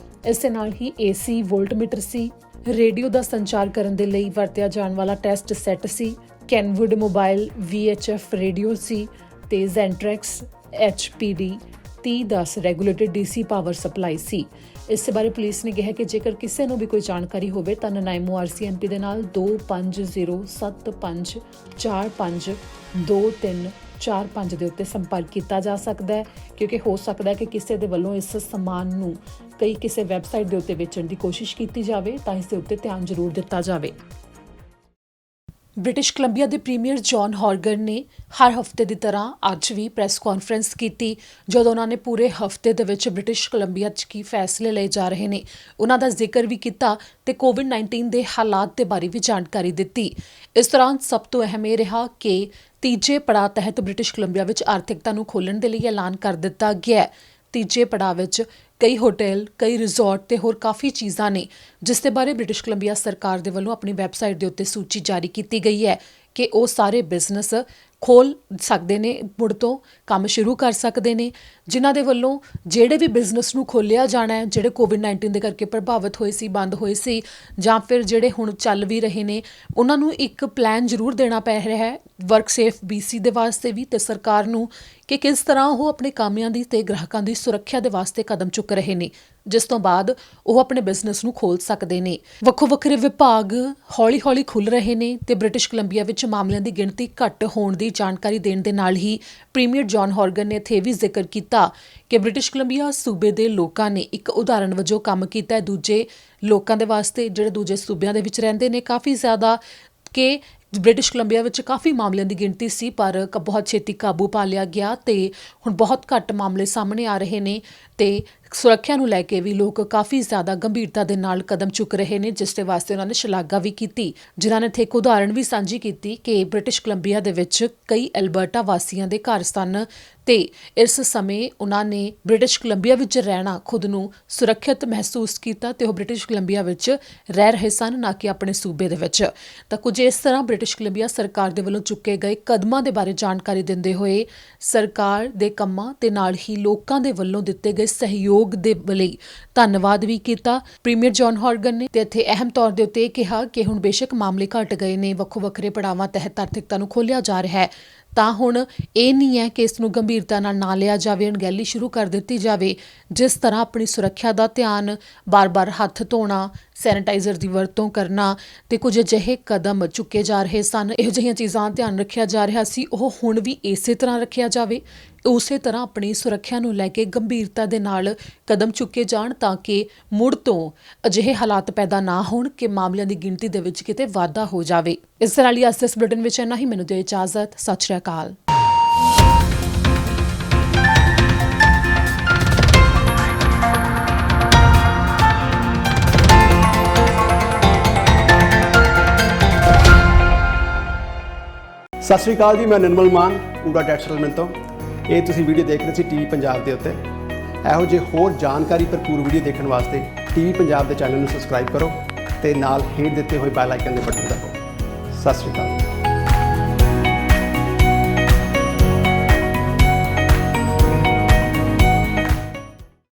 ਇਸ ਦੇ ਨਾਲ ਹੀ AC ਵੋਲਟਮੀਟਰ ਸੀ, ਰੇਡੀਓ ਦਾ ਸੰਚਾਰ ਕਰਨ ਦੇ ਲਈ ਵਰਤਿਆ ਜਾਣ ਵਾਲਾ ਟੈਸਟ ਸੈੱਟ ਸੀ, ਕੈਨਵੁੱਡ ਮੋਬਾਈਲ VHF ਰੇਡੀਓ ਸੀ ਤੇ Xantrex HPD 3010 regulated DC power supply ਸੀ। ਇਸ ਦੇ ਬਾਰੇ ਪੁਲਿਸ ਨੇ ਕਿਹਾ ਕਿ ਜੇਕਰ ਕਿਸੇ ਨੂੰ ਵੀ ਕੋਈ ਜਾਣਕਾਰੀ ਹੋਵੇ ਤਾਂ ਨਨਾਇਮੋ RCMP ਦੇ ਨਾਲ 250754523245 ਦੇ ਉੱਤੇ ਸੰਪਰਕ ਕੀਤਾ ਜਾ ਸਕਦਾ ਹੈ, ਕਿਉਂਕਿ ਹੋ ਸਕਦਾ ਹੈ ਕਿ ਕਿਸੇ ਦੇ ਵੱਲੋਂ ਇਸ ਸਮਾਨ ਨੂੰ ਕਿਸੇ ਵੈਬਸਾਈਟ ਦੇ ਉੱਤੇ ਵੇਚਣ ਦੀ ਕੋਸ਼ਿਸ਼ ਕੀਤੀ ਜਾਵੇ ਤਾਂ ਇਸ ਦੇ ਉੱਤੇ ਧਿਆਨ ਜ਼ਰੂਰ ਦਿੱਤਾ ਜਾਵੇ। ਬ੍ਰਿਟਿਸ਼ ਕੋਲੰਬੀਆ ਦੇ ਪ੍ਰੀਮੀਅਰ ਜੌਨ ਹੌਰਗਨ ਨੇ ਹਰ ਹਫ਼ਤੇ ਦੀ ਤਰ੍ਹਾਂ ਅੱਜ ਵੀ ਪ੍ਰੈਸ ਕਾਨਫਰੰਸ ਕੀਤੀ, ਜਦੋਂ ਉਹਨਾਂ ਨੇ ਪੂਰੇ ਹਫ਼ਤੇ ਦੇ ਵਿੱਚ ਬ੍ਰਿਟਿਸ਼ ਕੋਲੰਬੀਆ 'ਚ ਕੀ ਫੈਸਲੇ ਲਏ ਜਾ ਰਹੇ ਨੇ ਉਹਨਾਂ ਦਾ ਜ਼ਿਕਰ ਵੀ ਕੀਤਾ ਤੇ COVID-19 ਦੇ ਹਾਲਾਤ ਦੇ ਬਾਰੇ ਵੀ ਜਾਣਕਾਰੀ ਦਿੱਤੀ। ਇਸ ਦੌਰਾਨ ਸਭ ਤੋਂ ਅਹਿਮ ਇਹ ਰਿਹਾ ਕਿ ਤੀਜੇ ਪੜਾਅ ਤਹਿਤ ਬ੍ਰਿਟਿਸ਼ ਕੋਲੰਬੀਆ ਵਿੱਚ ਆਰਥਿਕਤਾ ਨੂੰ ਖੋਲ੍ਹਣ ਦੇ ਲਈ ਐਲਾਨ ਕਰ ਦਿੱਤਾ ਗਿਆ। ਤੀਜੇ ਪੜਾਅ ਵਿੱਚ ਕਈ ਹੋਟਲ, ਕਈ ਰਿਜ਼ੋਰਟ ਤੇ ਹੋਰ ਕਾਫੀ ਚੀਜ਼ਾਂ ਨੇ ਜਿਸ ਦੇ ਬਾਰੇ ਬ੍ਰਿਟਿਸ਼ ਕੋਲੰਬੀਆ ਸਰਕਾਰ ਦੇ ਵੱਲੋਂ ਆਪਣੀ ਵੈਬਸਾਈਟ ਦੇ ਉੱਤੇ ਸੂਚੀ ਜਾਰੀ ਕੀਤੀ ਗਈ ਹੈ ਕਿ ਉਹ ਸਾਰੇ ਬਿਜ਼ਨਸ ਖੋਲ੍ਹ ਸਕਦੇ ਨੇ, ਮੁੜ ਤੋਂ ਕੰਮ ਸ਼ੁਰੂ ਕਰ ਸਕਦੇ ਨੇ। ਜਿਨ੍ਹਾਂ ਦੇ ਵੱਲੋਂ ਜਿਹੜੇ ਵੀ ਬਿਜ਼ਨਸ ਨੂੰ ਖੋਲ੍ਹਿਆ ਜਾਣਾ ਹੈ, ਜਿਹੜੇ COVID-19 ਦੇ ਕਰਕੇ ਪ੍ਰਭਾਵਿਤ ਹੋਏ ਸੀ, ਬੰਦ ਹੋਏ ਸੀ ਜਾਂ ਫਿਰ ਜਿਹੜੇ ਹੁਣ ਚੱਲ ਵੀ ਰਹੇ ਨੇ, ਉਹਨਾਂ ਨੂੰ ਇੱਕ ਪਲਾਨ ਜ਼ਰੂਰ ਦੇਣਾ ਪੈ ਰਿਹਾ ਹੈ ਵਰਕ ਸੇਫ BC ਦੇ ਵਾਸਤੇ ਵੀ ਤੇ ਸਰਕਾਰ ਨੂੰ ਕਿ ਕਿਸ ਤਰ੍ਹਾਂ ਉਹ ਆਪਣੇ ਕਾਮਿਆਂ ਦੀ ਤੇ ਗ੍ਰਾਹਕਾਂ ਦੀ ਸੁਰੱਖਿਆ ਦੇ ਵਾਸਤੇ ਕਦਮ ਚੁੱਕ ਰਹੇ ਨੇ, ਜਿਸ ਤੋਂ ਬਾਅਦ ਉਹ ਆਪਣੇ ਬਿਜ਼ਨਸ ਨੂੰ ਖੋਲ੍ਹ ਸਕਦੇ ਨੇ। ਵੱਖੋ ਵੱਖਰੇ ਵਿਭਾਗ ਹੌਲੀ-ਹੌਲੀ ਖੁੱਲ੍ਹ ਰਹੇ ਨੇ ਤੇ ਬ੍ਰਿਟਿਸ਼ ਕੋਲੰਬੀਆ ਵਿੱਚ ਮਾਮਲਿਆਂ ਦੀ ਗਿਣਤੀ ਘੱਟ ਹੋਣ ਦੀ ਜਾਣਕਾਰੀ ਦੇਣ ਦੇ ਨਾਲ ਹੀ ਪ੍ਰੀਮੀਅਰ ਜੌਨ ਹੌਰਗਨ ਨੇ ਇੱਥੇ ਵੀ ਜ਼ਿਕਰ ਕੀਤਾ ਕਿ ਬ੍ਰਿਟਿਸ਼ ਕੋਲੰਬੀਆ ਸੂਬੇ ਦੇ ਲੋਕਾਂ ਨੇ ਇੱਕ ਉਦਾਹਰਣ ਵਜੋਂ ਕੰਮ ਕੀਤਾ ਹੈ ਦੂਜੇ ਲੋਕਾਂ ਦੇ ਵਾਸਤੇ ਜਿਹੜੇ ਦੂਜੇ ਸੂਬਿਆਂ ਦੇ ਵਿੱਚ ਰਹਿੰਦੇ ਨੇ। ਕਾਫੀ ਜ਼ਿਆਦਾ ਕਿ ਬ੍ਰਿਟਿਸ਼ ਕੋਲੰਬੀਆ ਵਿੱਚ ਕਾਫੀ ਮਾਮਲਿਆਂ ਦੀ ਗਿਣਤੀ ਸੀ ਪਰ ਬਹੁਤ ਛੇਤੀ ਕਾਬੂ ਪਾ ਲਿਆ ਗਿਆ ਤੇ ਹੁਣ ਬਹੁਤ ਘੱਟ ਮਾਮਲੇ ਸਾਹਮਣੇ ਆ ਰਹੇ ਨੇ ਤੇ ਸੁਰੱਖਿਆ ਨੂੰ ਲੈ ਕੇ ਵੀ ਲੋਕ ਕਾਫੀ ਜ਼ਿਆਦਾ ਗੰਭੀਰਤਾ ਦੇ ਨਾਲ ਕਦਮ ਚੁੱਕ ਰਹੇ ਨੇ, ਜਿਸ ਦੇ ਵਾਸਤੇ ਉਹਨਾਂ ਨੇ ਸ਼ਲਾਘਾ ਵੀ ਕੀਤੀ। ਜਿਨ੍ਹਾਂ ਨੇ ਇੱਥੇ ਇੱਕ ਉਦਾਹਰਣ ਵੀ ਸਾਂਝੀ ਕੀਤੀ ਕਿ ਬ੍ਰਿਟਿਸ਼ ਕੋਲੰਬੀਆ ਦੇ ਵਿੱਚ ਕਈ ਐਲਬਰਟਾ ਵਾਸੀਆਂ ਦੇ ਘਰ ਸਨ ਤੇ ਇਸ ਸਮੇਂ ਉਹਨਾਂ ਨੇ ਬ੍ਰਿਟਿਸ਼ ਕੋਲੰਬੀਆ ਵਿੱਚ ਰਹਿਣਾ ਖੁਦ ਨੂੰ ਸੁਰੱਖਿਅਤ ਮਹਿਸੂਸ ਕੀਤਾ ਤੇ ਉਹ ਬ੍ਰਿਟਿਸ਼ ਕੋਲੰਬੀਆ ਵਿੱਚ ਰਹਿ ਰਹੇ ਸਨ, ਨਾ ਕਿ ਆਪਣੇ ਸੂਬੇ ਦੇ ਵਿੱਚ। ਤਾਂ ਕੁਝ ਇਸ ਤਰ੍ਹਾਂ ਬ੍ਰਿਟਿਸ਼ ਕੋਲੰਬੀਆ ਸਰਕਾਰ ਦੇ ਵੱਲੋਂ ਚੁੱਕੇ ਗਏ ਕਦਮਾਂ ਦੇ ਬਾਰੇ ਜਾਣਕਾਰੀ ਦਿੰਦੇ ਹੋਏ ਸਰਕਾਰ ਦੇ ਕੰਮਾਂ ਤੇ ਨਾਲ ਹੀ ਲੋਕਾਂ ਦੇ ਵੱਲੋਂ ਦਿੱਤੇ ਗਏ ਸਹਿਯੋਗ ਦੇ ਲਈ ਧੰਨਵਾਦ ਵੀ ਕੀਤਾ ਪ੍ਰੀਮੀਅਰ ਜੌਨ ਹੌਰਗਨ ਨੇ। ਤੇ ਇੱਥੇ ਅਹਿਮ ਤੌਰ ਦੇ ਉੱਤੇ ਇਹ ਕਿਹਾ ਕਿ ਹੁਣ ਬੇਸ਼ੱਕ ਮਾਮਲੇ ਘਟ ਗਏ ਨੇ, ਵੱਖੋ ਵੱਖਰੇ ਪੜਾਵਾਂ ਤਹਿਤ ਆਰਥਿਕਤਾ ਨੂੰ ਖੋਲ੍ਹਿਆ ਜਾ ਰਿਹਾ ਹੈ, ਤਾਂ ਹੁਣ ਇਹ ਨਹੀਂ ਹੈ ਕਿ ਇਸ ਨੂੰ ਗੰਭੀਰਤਾ ਨਾਲ ਨਾ ਲਿਆ ਜਾਵੇ, ਅਣਗਹਿਲੀ ਸ਼ੁਰੂ ਕਰ ਦਿੱਤੀ ਜਾਵੇ। ਜਿਸ ਤਰ੍ਹਾਂ ਆਪਣੀ ਸੁਰੱਖਿਆ ਦਾ ਧਿਆਨ, ਬਾਰ-ਬਾਰ ਹੱਥ ਧੋਣਾ, ਸੈਨੀਟਾਈਜ਼ਰ ਦੀ ਵਰਤੋਂ ਕਰਨਾ ਤੇ ਕੁਝ ਅਜਿਹੇ ਕਦਮ ਚੁੱਕੇ ਜਾ ਰਹੇ ਸਨ, ਇਹੋ ਜਿਹੀਆਂ ਚੀਜ਼ਾਂ ਦਾ ਧਿਆਨ ਰੱਖਿਆ ਜਾ ਰਿਹਾ ਸੀ, ਉਹ ਹੁਣ ਵੀ ਇਸੇ ਤਰ੍ਹਾਂ ਰੱਖਿਆ ਜਾਵੇ। ਉਸੇ ਤਰ੍ਹਾਂ ਆਪਣੀ ਸੁਰੱਖਿਆ ਨੂੰ ਲੈ ਕੇ ਗੰਭੀਰਤਾ ਦੇ ਨਾਲ ਕਦਮ ਚੁੱਕੇ ਜਾਣ ਤਾਂ ਕਿ ਮੁੜ ਤੋਂ ਅਜਿਹੇ ਹਾਲਾਤ ਪੈਦਾ ਨਾ ਹੋਣ ਕਿ ਮਾਮਲਿਆਂ ਦੀ ਗਿਣਤੀ ਦੇ ਵਿੱਚ ਕਿਤੇ ਵਾਧਾ ਹੋ ਜਾਵੇ। ਇਸ ਤਰ੍ਹਾਂ ਲਈ ਅੱਜ ਇਸ ਬੁਲੇਟਿਨ ਵਿੱਚ ਇੰਨਾ ਹੀ। ਮੈਨੂੰ ਦਿਓ ਇਜਾਜ਼ਤ। ਸਤਿ ਸ਼੍ਰੀ ਅਕਾਲ। ਸਤਿ ਸ਼੍ਰੀ ਅਕਾਲ ਜੀ, ਮੈਂ ਨਿਰਮਲ ਮਾਨ ਪੂਰਾ ਟੈਕਸਟਾਈਲ ਤੋਂ। ਇਹ ਤੁਸੀਂ ਵੀਡੀਓ ਦੇਖ ਰਹੇ ਸੀ TV ਪੰਜਾਬ ਦੇ ਉੱਤੇ। ਇਹੋ ਜਿਹੇ ਹੋਰ ਜਾਣਕਾਰੀ ਭਰਪੂਰ ਵੀਡੀਓ ਦੇਖਣ ਵਾਸਤੇ TV ਪੰਜਾਬ ਦੇ ਚੈਨਲ ਨੂੰ ਸਬਸਕ੍ਰਾਈਬ ਕਰੋ ਤੇ ਨਾਲ ਹੇਠ ਦਿੱਤੇ ਹੋਏ ਬੈਲ ਆਈਕਨ ਦੇ ਬਟਨ ਦਬਾਓ। ਸਤਿ ਸ਼੍ਰੀ ਅਕਾਲ।